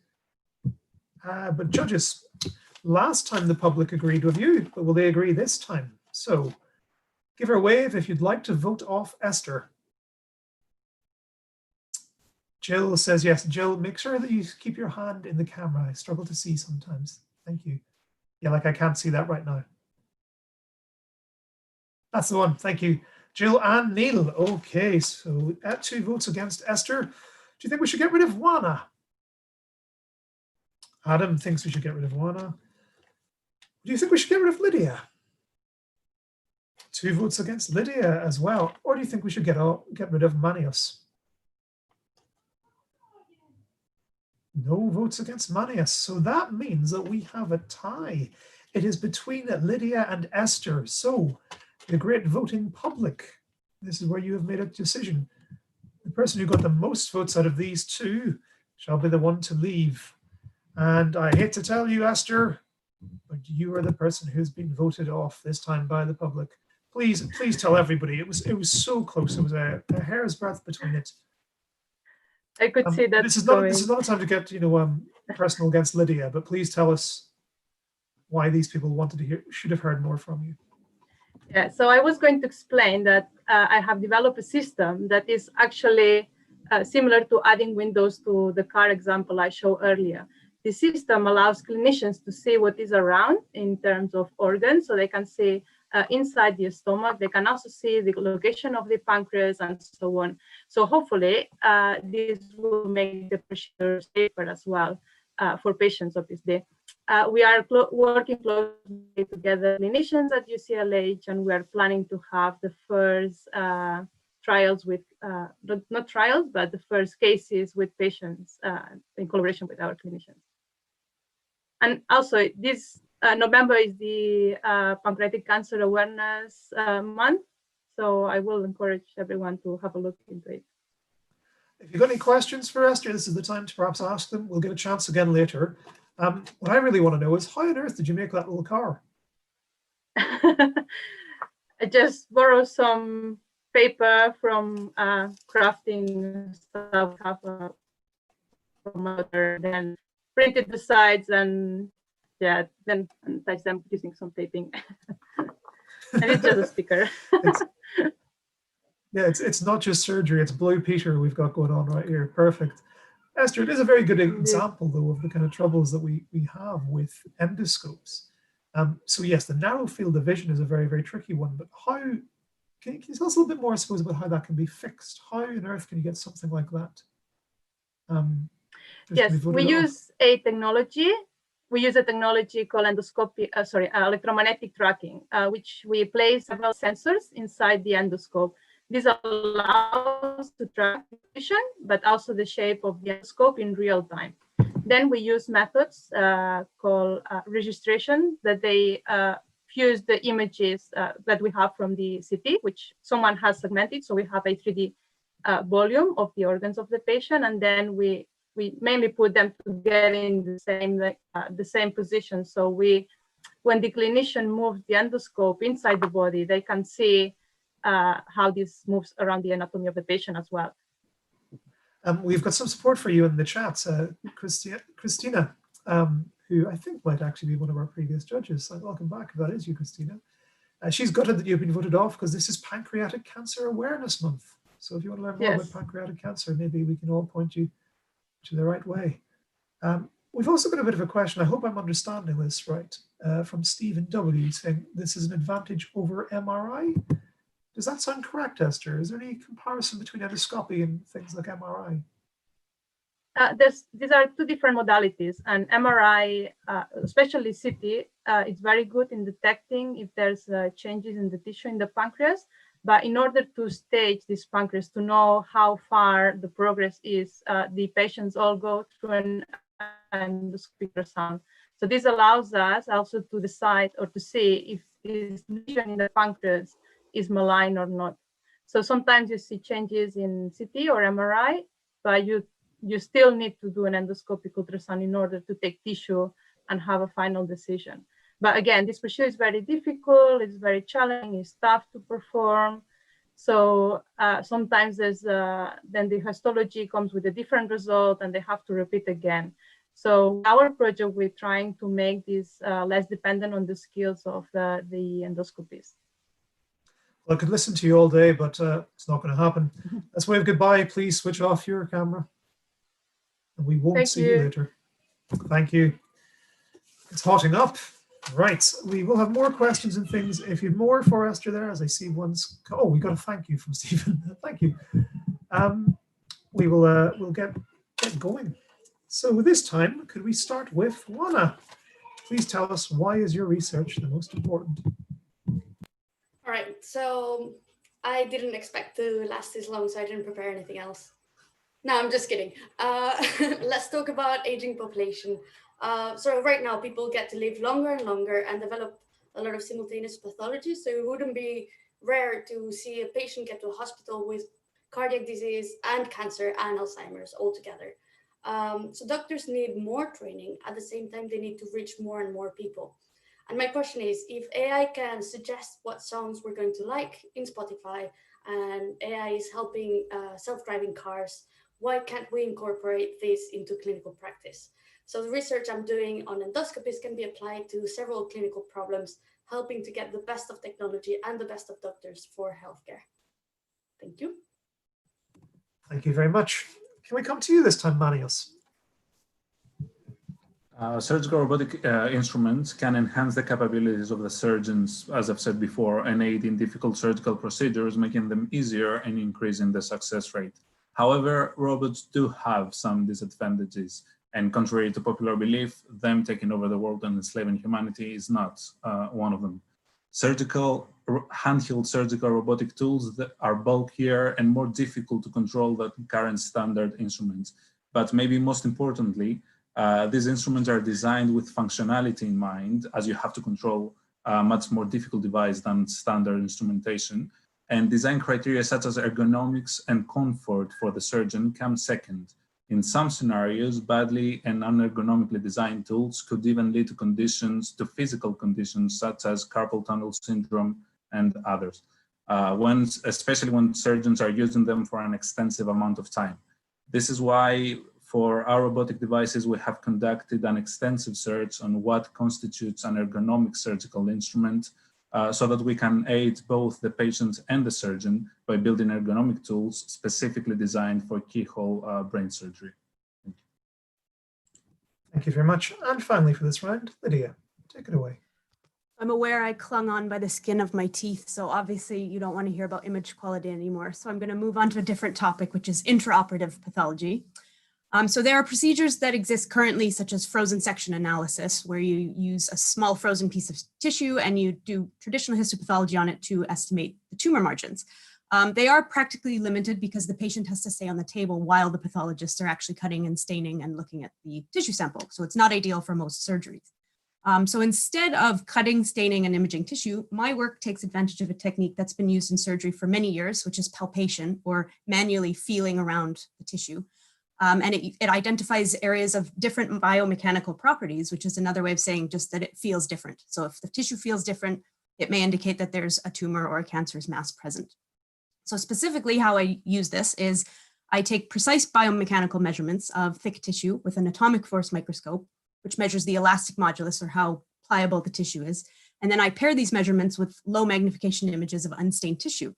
But judges, last time the public agreed with you, but will they agree this time? So give her a wave if you'd like to vote off Ester. Jill says yes. Jill, make sure that you keep your hand in the camera. I struggle to see sometimes. Thank you. Yeah, like I can't see that right now. That's the one. Thank you. Jill and Neil. Okay, so 2 votes against Esther. Do you think we should get rid of Juana? Adam thinks we should get rid of Juana. Do you think we should get rid of Lydia? 2 votes against Lydia as well. Or do you think we should get rid of Manios? No votes against Manios. So that means that we have a tie. It is between Lydia and Esther. So the great voting public, this is where you have made a decision. The person who got the most votes out of these 2 shall be the one to leave. And I hate to tell you, Esther, but you are the person who's been voted off this time by the public. Please tell everybody. It was so close. It was a hair's breadth between it. I could see that. This is not a time to get personal against Lydia, but please tell us why these people should have heard more from you. Yeah, so I was going to explain that I have developed a system that is actually similar to adding windows to the car example I showed earlier. The system allows clinicians to see what is around in terms of organs, so they can see inside the stomach. They can also see the location of the pancreas and so on. So hopefully this will make the procedure safer as well for patients, obviously. We are working closely together, clinicians at UCLH, and we are planning to have the first trials with, not trials, but the first cases with patients in collaboration with our clinicians. And also this November is the Pancreatic Cancer Awareness Month. So I will encourage everyone to have a look into it. If you've got any questions for Esther, this is the time to perhaps ask them. We'll get a chance again later. What I really want to know is how on earth did you make that little car? I just borrowed some paper from crafting stuff, from other, then printed the sides and yeah, then attach them using some taping. And it's just a sticker. It's not just surgery, it's Blue Peter we've got going on right here. Perfect. Esther, it is a very good example, though, of the kind of troubles that we have with endoscopes. So yes, the narrow field of vision is a very, very tricky one, but how, can you tell us a little bit more, I suppose, about how that can be fixed? How on earth can you get something like that? Yes, we use a technology. We use a technology called electromagnetic tracking, which we place several sensors inside the endoscope. This allows to track the position, but also the shape of the endoscope in real time. Then we use methods called registration, that they fuse the images that we have from the CT, which someone has segmented. So we have a 3D volume of the organs of the patient, and then we mainly put them together in the same position. So when the clinician moves the endoscope inside the body, they can see how this moves around the anatomy of the patient as well. We've got some support for you in the chat. Christina, who I think might actually be one of our previous judges. So welcome back, if that is you, Christina. She's gutted that you've been voted off because this is Pancreatic Cancer Awareness Month. So if you want to learn more about pancreatic cancer, maybe we can all point you to the right way. We've also got a bit of a question, I hope I'm understanding this right, from Stephen W. saying this is an advantage over MRI. Does that sound correct, Esther? Is there any comparison between endoscopy and things like MRI? These are 2 different modalities, and MRI, especially CT, is very good in detecting if there's changes in the tissue in the pancreas. But in order to stage this pancreas, to know how far the progress is, the patients all go through an endoscopic ultrasound. So this allows us also to decide or to see if this lesion in the pancreas is malign or not. So sometimes you see changes in CT or MRI, but you still need to do an endoscopic ultrasound in order to take tissue and have a final decision. But again, this procedure is very difficult, it's very challenging, it's tough to perform. So sometimes there's then the histology comes with a different result and they have to repeat again. So our project, we're trying to make this less dependent on the skills of the endoscopist. Well, I could listen to you all day, but it's not going to happen. Let's wave goodbye. Please switch off your camera. And we won't see you later. Thank you. It's hotting up. Right, we will have more questions and things. If you have more for Esther there, as I see one's, oh, we got a thank you from Stephen. Thank you. We will we'll get going. So this time, could we start with Juana? Please tell us, why is your research the most important? All right, so I didn't expect to last this long, so I didn't prepare anything else. No, I'm just kidding. Let's talk about aging population. So right now, people get to live longer and longer and develop a lot of simultaneous pathology. So it wouldn't be rare to see a patient get to a hospital with cardiac disease and cancer and Alzheimer's all together. So doctors need more training. At the same time, they need to reach more and more people. And my question is, if AI can suggest what songs we're going to like in Spotify, and AI is helping self-driving cars, why can't we incorporate this into clinical practice? So the research I'm doing on endoscopies can be applied to several clinical problems, helping to get the best of technology and the best of doctors for healthcare. Thank you. Thank you very much. Can we come to you this time, Manios? Surgical robotic instruments can enhance the capabilities of the surgeons, as I've said before, and aid in difficult surgical procedures, making them easier and increasing the success rate. However, robots do have some disadvantages, and contrary to popular belief, them taking over the world and enslaving humanity is not one of them. Handheld surgical robotic tools that are bulkier and more difficult to control than current standard instruments. But maybe most importantly, these instruments are designed with functionality in mind, as you have to control a much more difficult device than standard instrumentation. And design criteria such as ergonomics and comfort for the surgeon come second. In some scenarios, badly and unergonomically designed tools could even lead to physical conditions such as carpal tunnel syndrome and others, especially when surgeons are using them for an extensive amount of time. This is why for our robotic devices, we have conducted an extensive search on what constitutes an ergonomic surgical instrument, so that we can aid both the patient and the surgeon by building ergonomic tools specifically designed for keyhole brain surgery. Thank you. Thank you very much. And finally for this round, Lydia, take it away. I'm aware I clung on by the skin of my teeth, so obviously you don't want to hear about image quality anymore. So I'm going to move on to a different topic, which is intraoperative pathology. So there are procedures that exist currently, such as frozen section analysis, where you use a small frozen piece of tissue and you do traditional histopathology on it to estimate the tumor margins. They are practically limited because the patient has to stay on the table while the pathologists are actually cutting and staining and looking at the tissue sample. So it's not ideal for most surgeries. So instead of cutting, staining, and imaging tissue, my work takes advantage of a technique that's been used in surgery for many years, which is palpation, or manually feeling around the tissue. And it identifies areas of different biomechanical properties, which is another way of saying just that it feels different. So if the tissue feels different, it may indicate that there's a tumor or a cancerous mass present. So specifically how I use this is I take precise biomechanical measurements of thick tissue with an atomic force microscope, which measures the elastic modulus, or how pliable the tissue is. And then I pair these measurements with low magnification images of unstained tissue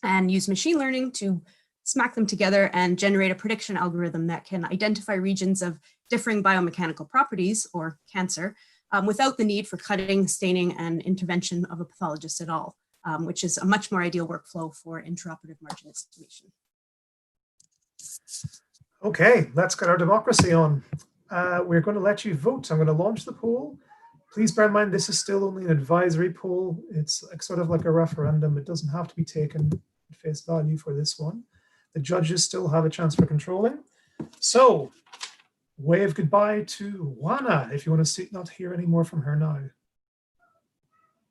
and use machine learning to smack them together and generate a prediction algorithm that can identify regions of differing biomechanical properties, or cancer, without the need for cutting, staining, and intervention of a pathologist at all, which is a much more ideal workflow for intraoperative margin estimation. Okay, let's get our democracy on. We're going to let you vote. I'm going to launch the poll. Please bear in mind, this is still only an advisory poll. It's sort of like a referendum. It doesn't have to be taken at face value for this one. The judges still have a chance for controlling. So wave goodbye to Juana if you want to not hear any more from her now.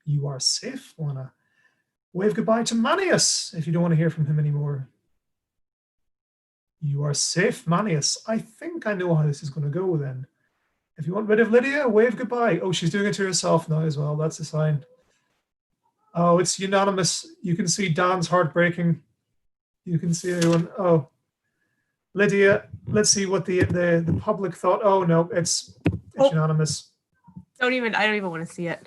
You are safe, Juana. Wave goodbye to Manios if you don't want to hear from him anymore. You are safe, Manios. I think I know how this is going to go then. If you want rid of Lydia, wave goodbye. Oh, she's doing it to herself now as well. That's a sign. Oh, it's unanimous. You can see Dan's heart breaking. You can see everyone. Oh, Lydia, let's see what the public thought. Oh no, it's unanimous. I don't even want to see it.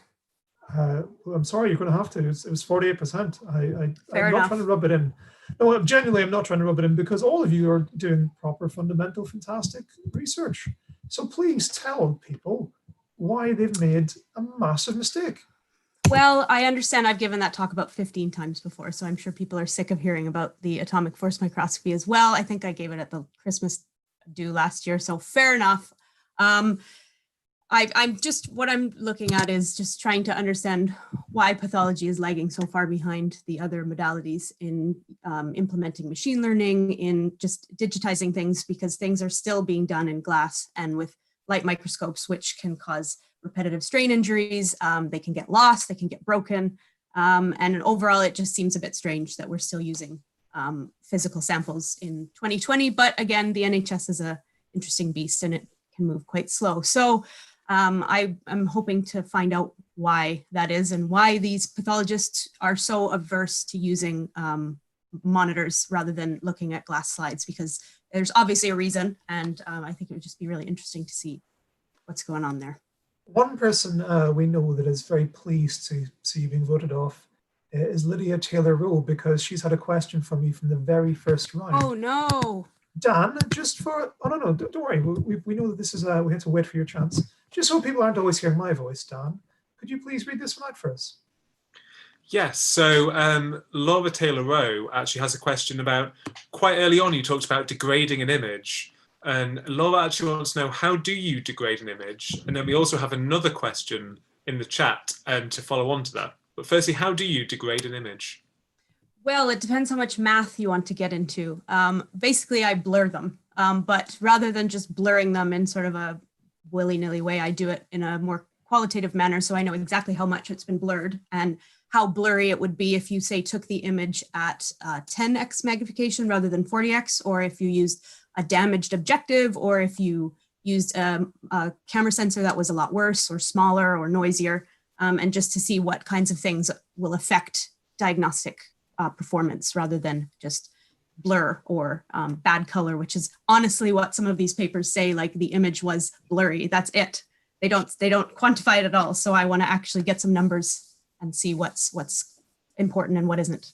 I'm sorry, you're going to have to. It was 48%. I'm enough. not trying to rub it in. No, genuinely, I'm not trying to rub it in, because all of you are doing proper, fundamental, fantastic research. So please tell people why they've made a massive mistake. Well, I understand I've given that talk about 15 times before, so I'm sure people are sick of hearing about the atomic force microscopy as well. I think I gave it at the Christmas do last year, so fair enough. What I'm looking at is just trying to understand why pathology is lagging so far behind the other modalities in implementing machine learning, in just digitizing things, because things are still being done in glass and with light microscopes, which can cause repetitive strain injuries. They can get lost, they can get broken. And overall, it just seems a bit strange that we're still using physical samples in 2020. But again, the NHS is an interesting beast and it can move quite slow. So I'm hoping to find out why that is and why these pathologists are so averse to using monitors rather than looking at glass slides, because there's obviously a reason. And I think it would just be really interesting to see what's going on there. One person we know that is very pleased to see you being voted off is Lydia Taylor-Rowe, because she's had a question from you from the very first round. Oh no. Dan, just for, oh no, don't worry, we know that this is, we have to wait for your chance. Just so people aren't always hearing my voice, Dan, could you please read this one out for us? Yes, so Laura Taylor-Rowe actually has a question about, quite early on you talked about degrading an image, and Laura actually wants to know, how do you degrade an image? And then we also have another question in the chat to follow on to that. But firstly, how do you degrade an image? Well, it depends how much math you want to get into. Basically, I blur them, but rather than just blurring them in sort of a willy-nilly way, I do it in a more qualitative manner, so I know exactly how much it's been blurred and how blurry it would be if you, say, took the image at 10x magnification rather than 40x, or if you used a damaged objective, or if you used a camera sensor that was a lot worse or smaller or noisier, and just to see what kinds of things will affect diagnostic performance rather than just blur or bad color, which is honestly what some of these papers say, like the image was blurry. That's it. They don't quantify it at all. So I want to actually get some numbers and see what's important and what isn't.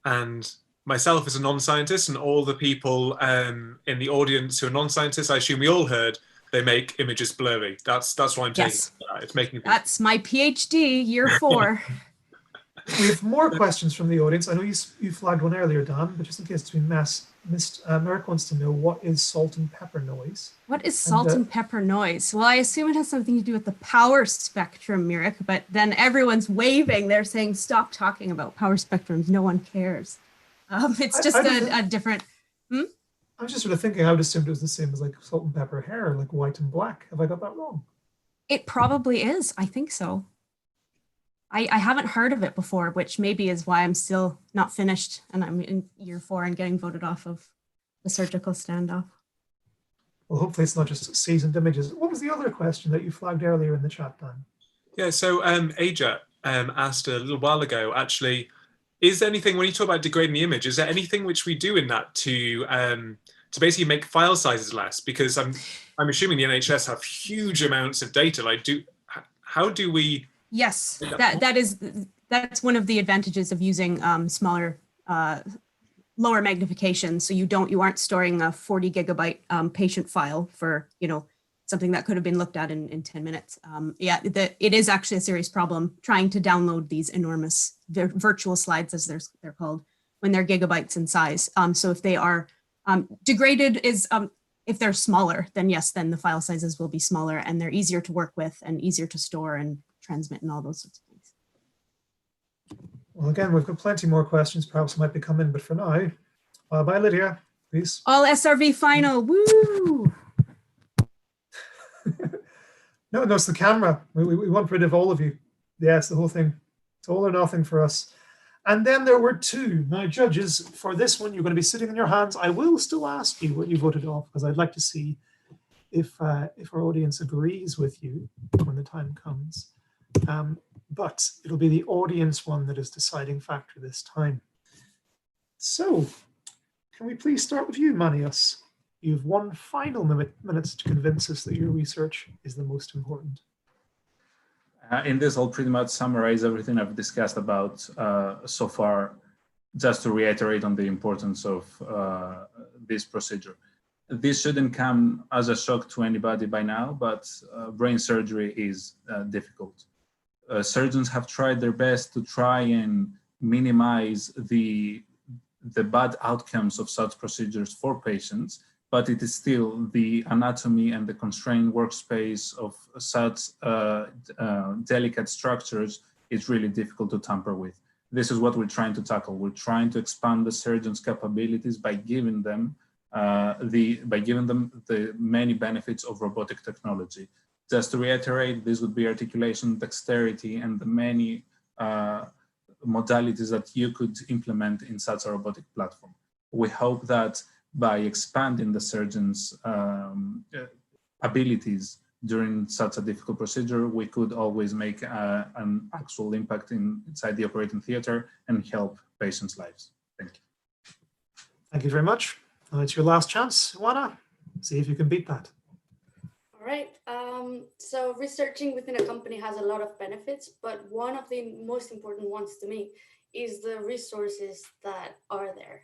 And myself as a non-scientist, and all the people in the audience who are non-scientists, I assume we all heard they make images blurry. That's what I'm taking. Yes. It's making. That's my PhD, year 4. We have more questions from the audience. I know you flagged one earlier, Dan, but just in case it's been missed, Merrick wants to know, what is salt and pepper noise? What is salt and pepper noise? Well, I assume it has something to do with the power spectrum, Merrick, but then everyone's waving. They're saying, stop talking about power spectrums. No one cares. It's just a different... I was just sort of thinking, I would assume it was the same as like salt and pepper hair, like white and black. Have I got that wrong? It probably is. I think so. I haven't heard of it before, which maybe is why I'm still not finished and I'm in year 4 and getting voted off of the surgical standoff. Well, hopefully it's not just seasoned images. What was the other question that you flagged earlier in the chat, Dan? Yeah, so Aja asked a little while ago, actually, is there anything, when you talk about degrading the image, is there anything which we do in that to basically make file sizes less? Because I'm assuming the NHS have huge amounts of data. Like, how do we... Yes, that's one of the advantages of using smaller, lower magnification. So you aren't storing a 40 gigabyte patient file for something that could have been looked at in 10 minutes. It is actually a serious problem trying to download these enormous virtual slides, as they're called, when they're gigabytes in size. So if they are degraded, if they're smaller, then yes, then the file sizes will be smaller and they're easier to work with and easier to store and transmit and all those sorts of things. Well, again, we've got plenty more questions perhaps might be coming, but for now, bye Lydia, please. All SRV final, woo! No, it's the camera. We want rid of all of you. Yes, the whole thing. It's all or nothing for us. And then there were 2. Now, judges, for this one, you're going to be sitting in your hands. I will still ask you what you voted off, because I'd like to see if our audience agrees with you when the time comes. But it'll be the audience one that is deciding factor this time. So, can we please start with you, Manios? You have 1 final minute to convince us that your research is the most important. In this, I'll pretty much summarize everything I've discussed about so far, just to reiterate on the importance of this procedure. this shouldn't come as a shock to anybody by now, but brain surgery is difficult. Surgeons have tried their best to try and minimize the bad outcomes of such procedures for patients, but it is still the anatomy and the constrained workspace of such delicate structures is really difficult to tamper with. This is what we're trying to tackle. We're trying to expand the surgeon's capabilities by giving them the many benefits of robotic technology. Just to reiterate, this would be articulation, dexterity, and the many modalities that you could implement in such a robotic platform. We hope that by expanding the surgeon's abilities during such a difficult procedure, we could always make an actual impact inside the operating theater and help patients' lives. Thank you. Thank you very much. It's your last chance, Juana. See if you can beat that. All right. So researching within a company has a lot of benefits, but one of the most important ones to me is the resources that are there.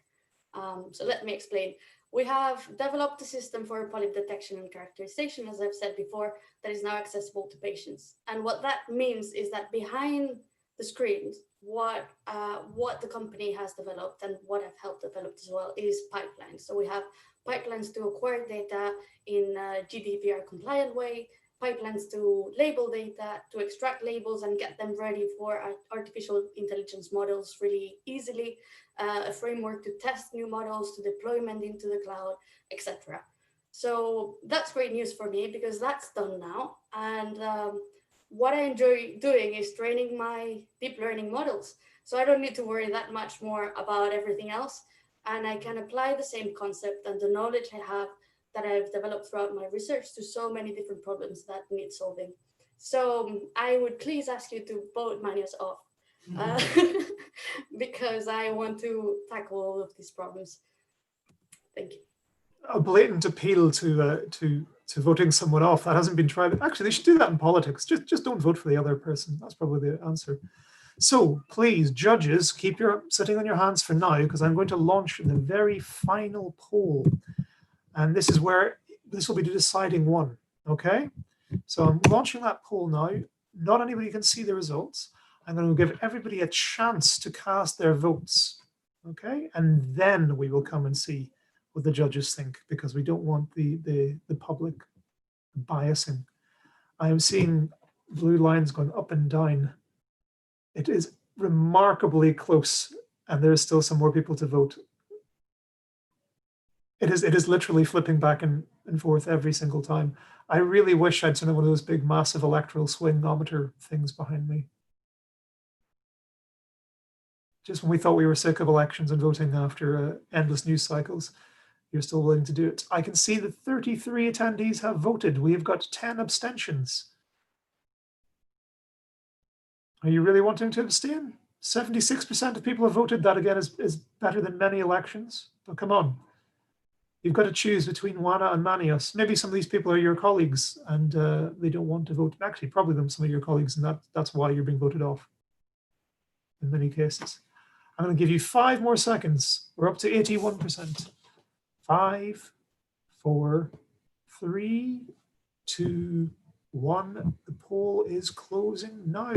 So let me explain. We have developed a system for polyp detection and characterization, as I've said before, that is now accessible to patients. And what that means is that behind the screens, what the company has developed and what I've helped develop as well is pipelines. So we have pipelines to acquire data in a GDPR compliant way, pipelines to label data, to extract labels and get them ready for artificial intelligence models really easily, a framework to test new models, to deployment into the cloud, etc. So that's great news for me because that's done now. And what I enjoy doing is training my deep learning models. So I don't need to worry that much more about everything else. And I can apply the same concept and the knowledge I have that I've developed throughout my research to so many different problems that need solving. So I would please ask you to vote Manios off because I want to tackle all of these problems. Thank you. A blatant appeal to voting someone off. That hasn't been tried. Actually, they should do that in politics. Just don't vote for the other person. That's probably the answer. So please, judges, keep your sitting on your hands for now, because I'm going to launch the very final poll. And this is where this will be the deciding one. Okay? So I'm launching that poll now. Not anybody can see the results. I'm going to give everybody a chance to cast their votes. Okay? And then we will come and see what the judges think, because we don't want the public biasing. I am seeing blue lines going up and down. It is remarkably close, and there is still some more people to vote. It is literally flipping back and forth every single time. I really wish I'd seen one of those big, massive electoral swingometer things behind me. Just when we thought we were sick of elections and voting after endless news cycles, you're still willing to do it. I can see that 33 attendees have voted. We have got 10 abstentions. Are you really wanting to abstain? 76% of people have voted. That again is better than many elections. But come on. You've got to choose between Juana and Manios. Maybe some of these people are your colleagues and they don't want to vote. Actually, probably some of your colleagues, and that's why you're being voted off in many cases. I'm going to give you 5 more seconds. We're up to 81%. 5, 4, 3, 2, 1. The poll is closing now.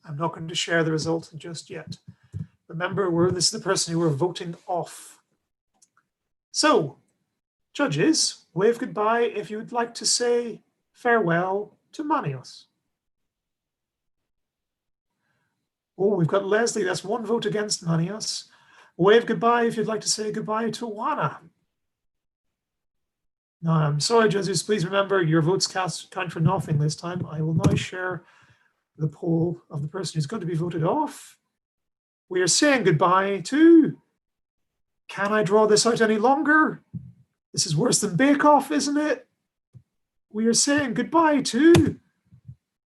I'm not going to share the result just yet. Remember, this is the person who we're voting off. So, judges, wave goodbye if you would like to say farewell to Manios. Oh, we've got Leslie. That's 1 vote against Manios. Wave goodbye if you'd like to say goodbye to Juana. No, I'm sorry, judges. Please remember your votes count for nothing this time. I will now share the poll of the person who's going to be voted off. We are saying goodbye to... Can I draw this out any longer? This is worse than Bake Off, isn't it? We are saying goodbye to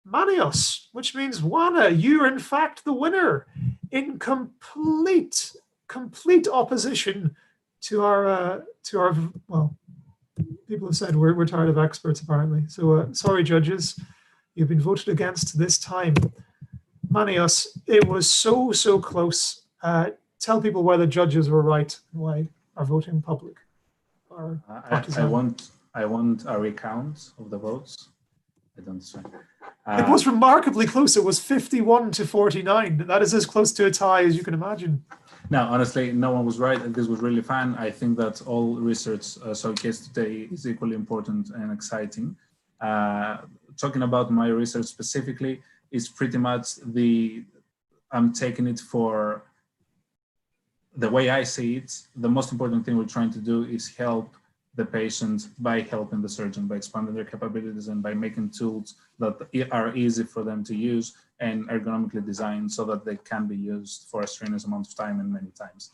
Manios, which means Juana, you are in fact the winner in complete opposition to our well, people have said we're tired of experts apparently. So sorry, judges, you've been voted against this time. Manios, it was so close. Tell people why the judges were right and why our voting public our I partisan. want a recount of the votes. I don't say. It was remarkably close. It was 51 to 49. That is as close to a tie as you can imagine. No, honestly, no one was right. This was really fun. I think that all research showcased today is equally important and exciting. Talking about my research specifically, is pretty much I'm taking it for the way I see it. The most important thing we're trying to do is help the patient by helping the surgeon, by expanding their capabilities and by making tools that are easy for them to use and ergonomically designed so that they can be used for a strenuous amount of time and many times.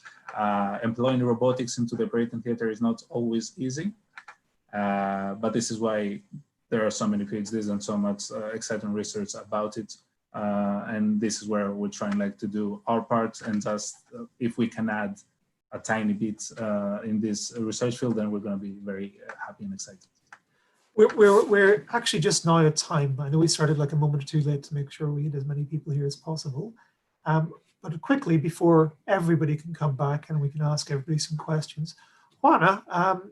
Employing robotics into the operating theater is not always easy, but this is why there are so many PhDs and so much exciting research about it. And this is where we're trying to do our part, and just if we can add a tiny bit in this research field, then we're going to be very happy and excited. We're actually just now at time. I know we started like a moment or two late to make sure we had as many people here as possible. But quickly, before everybody can come back and we can ask everybody some questions, Juana,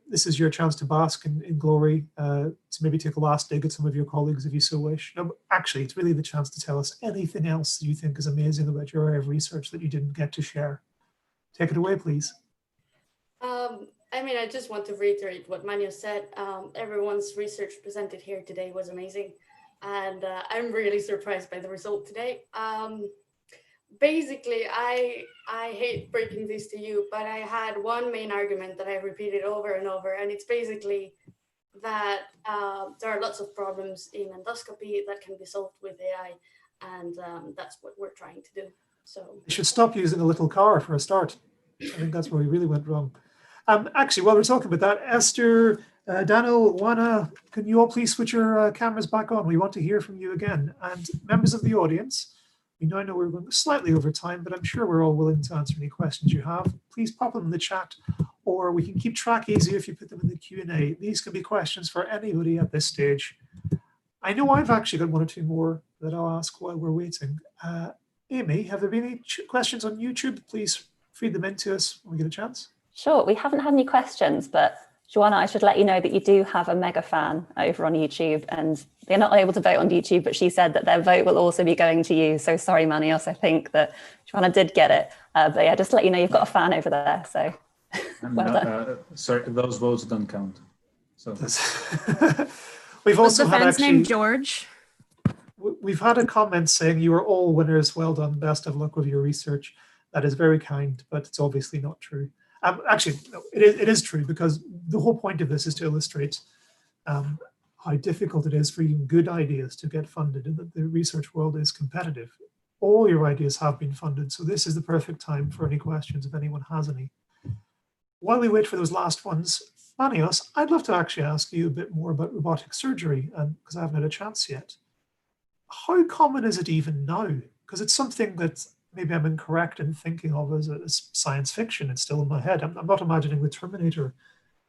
this is your chance to bask in glory, to maybe take a last dig at some of your colleagues if you so wish. No, actually, it's really the chance to tell us anything else that you think is amazing about your area of research that you didn't get to share. Take it away, please. I mean, I just want to reiterate what Manios said. Everyone's research presented here today was amazing. And I'm really surprised by the result today. Basically, I hate breaking this to you, but I had one main argument that I repeated over and over. And it's basically that there are lots of problems in endoscopy that can be solved with AI. And that's what we're trying to do. So you should stop using a little car for a start. I think that's where we really went wrong. Actually, while we're talking about that, Ester, Daniil, Juana, can you all please switch your cameras back on? We want to hear from you again. And members of the audience, we now know we're going slightly over time, but I'm sure we're all willing to answer any questions you have. Please pop them in the chat, or we can keep track easier if you put them in the Q&A. These can be questions for anybody at this stage. I know I've actually got one or two more that I'll ask while we're waiting. Amy, have there been any questions on YouTube? Please feed them into us when we get a chance. Sure, we haven't had any questions, but Juana, I should let you know that you do have a mega fan over on YouTube, and they're not able to vote on YouTube, but she said that their vote will also be going to you. So sorry, Manios, I think that Juana did get it. But yeah, just to let you know, you've got a fan over there, so well done. Sorry, those votes don't count. So we've also the had fan's actually, name George? We've had a comment saying you are all winners. Well done. Best of luck with your research. That is very kind, but it's obviously not true. Actually, no, it is true, because the whole point of this is to illustrate how difficult it is for even good ideas to get funded, and that the research world is competitive. All your ideas have been funded, so this is the perfect time for any questions if anyone has any. While we wait for those last ones, Manios, I'd love to actually ask you a bit more about robotic surgery, because I haven't had a chance yet. How common is it even now? Because it's something that maybe I'm incorrect in thinking of as science fiction. It's still in my head. I'm not imagining the Terminator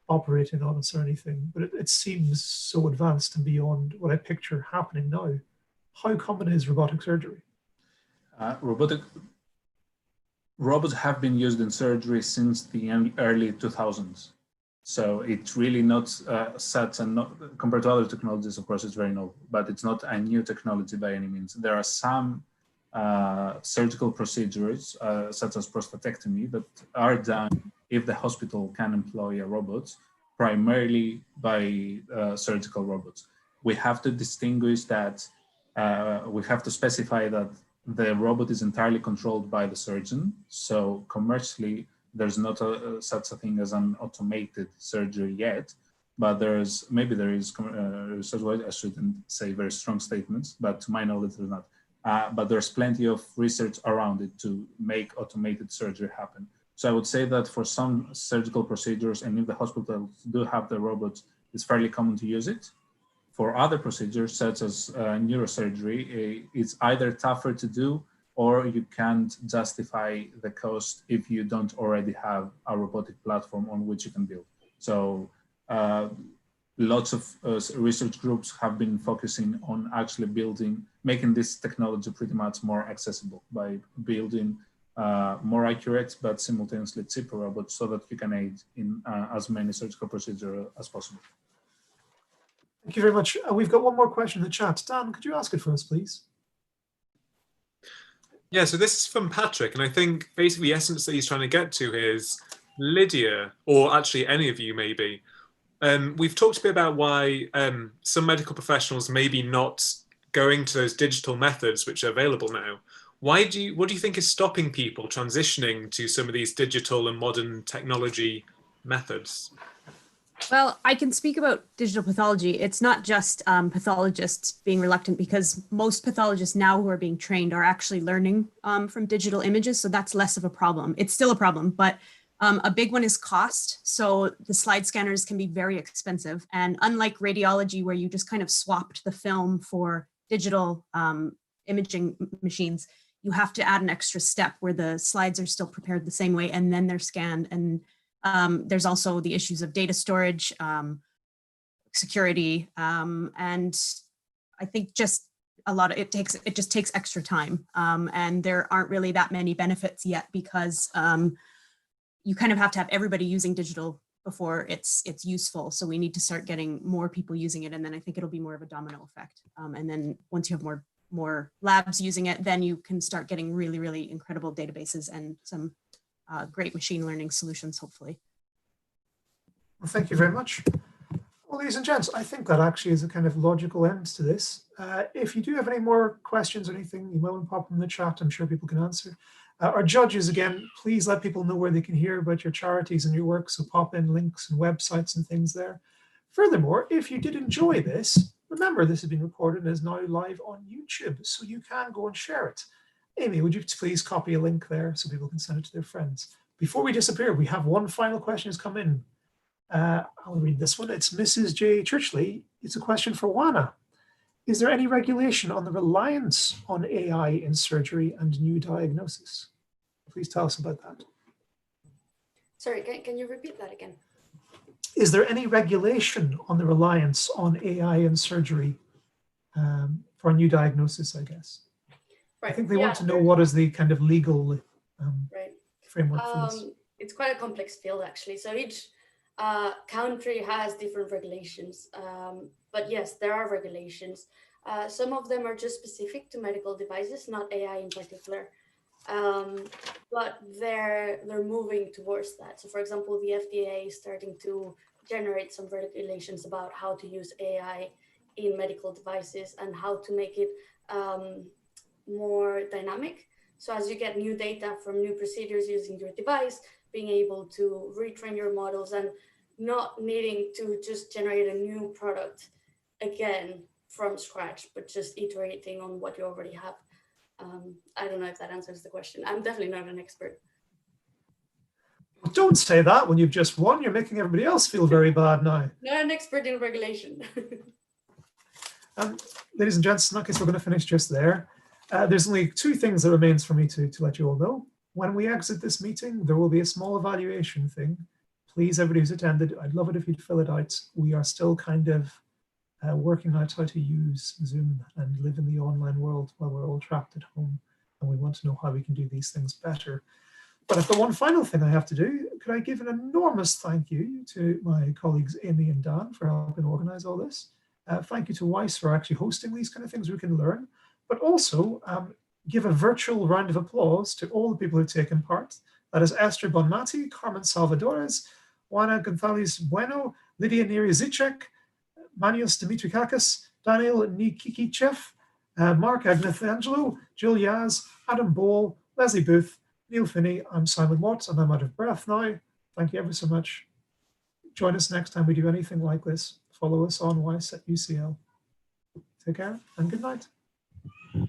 operating on us or anything, but it seems so advanced and beyond what I picture happening now. How common is robotic surgery? Robots have been used in surgery since the early 2000s. So it's really not compared to other technologies, of course, it's very novel, but it's not a new technology by any means. There are some surgical procedures, such as prostatectomy, that are done if the hospital can employ a robot, primarily by surgical robots. We have to distinguish that, we have to specify that the robot is entirely controlled by the surgeon. So commercially, there's not such a thing as an automated surgery yet, but maybe there is research. I shouldn't say very strong statements, but to my knowledge, there's not. But there's plenty of research around it to make automated surgery happen. So I would say that for some surgical procedures, and if the hospitals do have the robots, it's fairly common to use it. For other procedures, such as neurosurgery, it's either tougher to do, or you can't justify the cost if you don't already have a robotic platform on which you can build. So lots of research groups have been focusing on actually making this technology pretty much more accessible by building more accurate but simultaneously cheaper robot so that you can aid in as many surgical procedures as possible. Thank you very much. We've got one more question in the chat. Dan, could you ask it for us, please? Yeah, so this is from Patrick, and I think basically the essence that he's trying to get to is Lydia, or actually any of you maybe. We've talked a bit about why some medical professionals may be not going to those digital methods which are available now. What do you think is stopping people transitioning to some of these digital and modern technology methods? Well, I can speak about digital pathology. It's not just pathologists being reluctant, because most pathologists now who are being trained are actually learning from digital images. So that's less of a problem. It's still a problem, but a big one is cost. So the slide scanners can be very expensive. And unlike radiology, where you just kind of swapped the film for digital imaging machines, you have to add an extra step where the slides are still prepared the same way and then they're scanned. And there's also the issues of data storage, security, and I think just a lot of it just takes extra time. And there aren't really that many benefits yet, because you kind of have to have everybody using digital before it's useful. So we need to start getting more people using it, and then I think it'll be more of a domino effect. And then once you have more labs using it, then you can start getting really, really incredible databases and some great machine learning solutions, hopefully. Well, thank you very much. Well, ladies and gents, I think that actually is a kind of logical end to this. If you do have any more questions or anything, you might want to pop them in the chat. I'm sure people can answer. Our judges, again, please let people know where they can hear about your charities and your work. So pop in links and websites and things there. Furthermore, if you did enjoy this, remember this has been recorded and is now live on YouTube, so you can go and share it. Amy, would you please copy a link there so people can send it to their friends? Before we disappear, we have one final question has come in. I'll read this one. It's Mrs. J. Churchley. It's a question for Juana. Is there any regulation on the reliance on AI in surgery and new diagnosis? Please tell us about that. Sorry, can you repeat that again? Is there any regulation on the reliance on AI in surgery for a new diagnosis, I guess? Right. I think they want to know what is the kind of legal framework for this. It's quite a complex field, actually. So each country has different regulations. But yes, there are regulations. Some of them are just specific to medical devices, not AI in particular. But they're moving towards that. So for example, the FDA is starting to generate some regulations about how to use AI in medical devices and how to make it more dynamic. So as you get new data from new procedures using your device, being able to retrain your models and not needing to just generate a new product again from scratch, but just iterating on what you already have. I don't know if that answers the question. I'm definitely not an expert. Don't say that when you've just won. You're making everybody else feel very bad now. Not an expert in regulation. Ladies and gents, in that case, we're going to finish just there. There's only two things that remains for me to let you all know. When we exit this meeting, there will be a small evaluation thing. Please, everybody who's attended, I'd love it if you'd fill it out. We are still kind of working out how to use Zoom and live in the online world while we're all trapped at home. And we want to know how we can do these things better. But I've got one final thing I have to do. Could I give an enormous thank you to my colleagues Amy and Dan for helping organize all this. Thank you to WEISS for actually hosting these kind of things we can learn, but also give a virtual round of applause to all the people who've taken part. That is Ester Bonmati, Carmen Salvadores, Juana González-Bueno, Lydia Neary-Zajiczek, Manios Dimitrakakis, Daniil Nikitichev, Mark Agnethangelo, Jill Yaz, Adam Boyle, Leslie Booth, Neil Finney. I'm Simon Watts, and I'm out of breath now. Thank you ever so much. Join us next time we do anything like this. Follow us on WEISS at UCL. Take care and good night.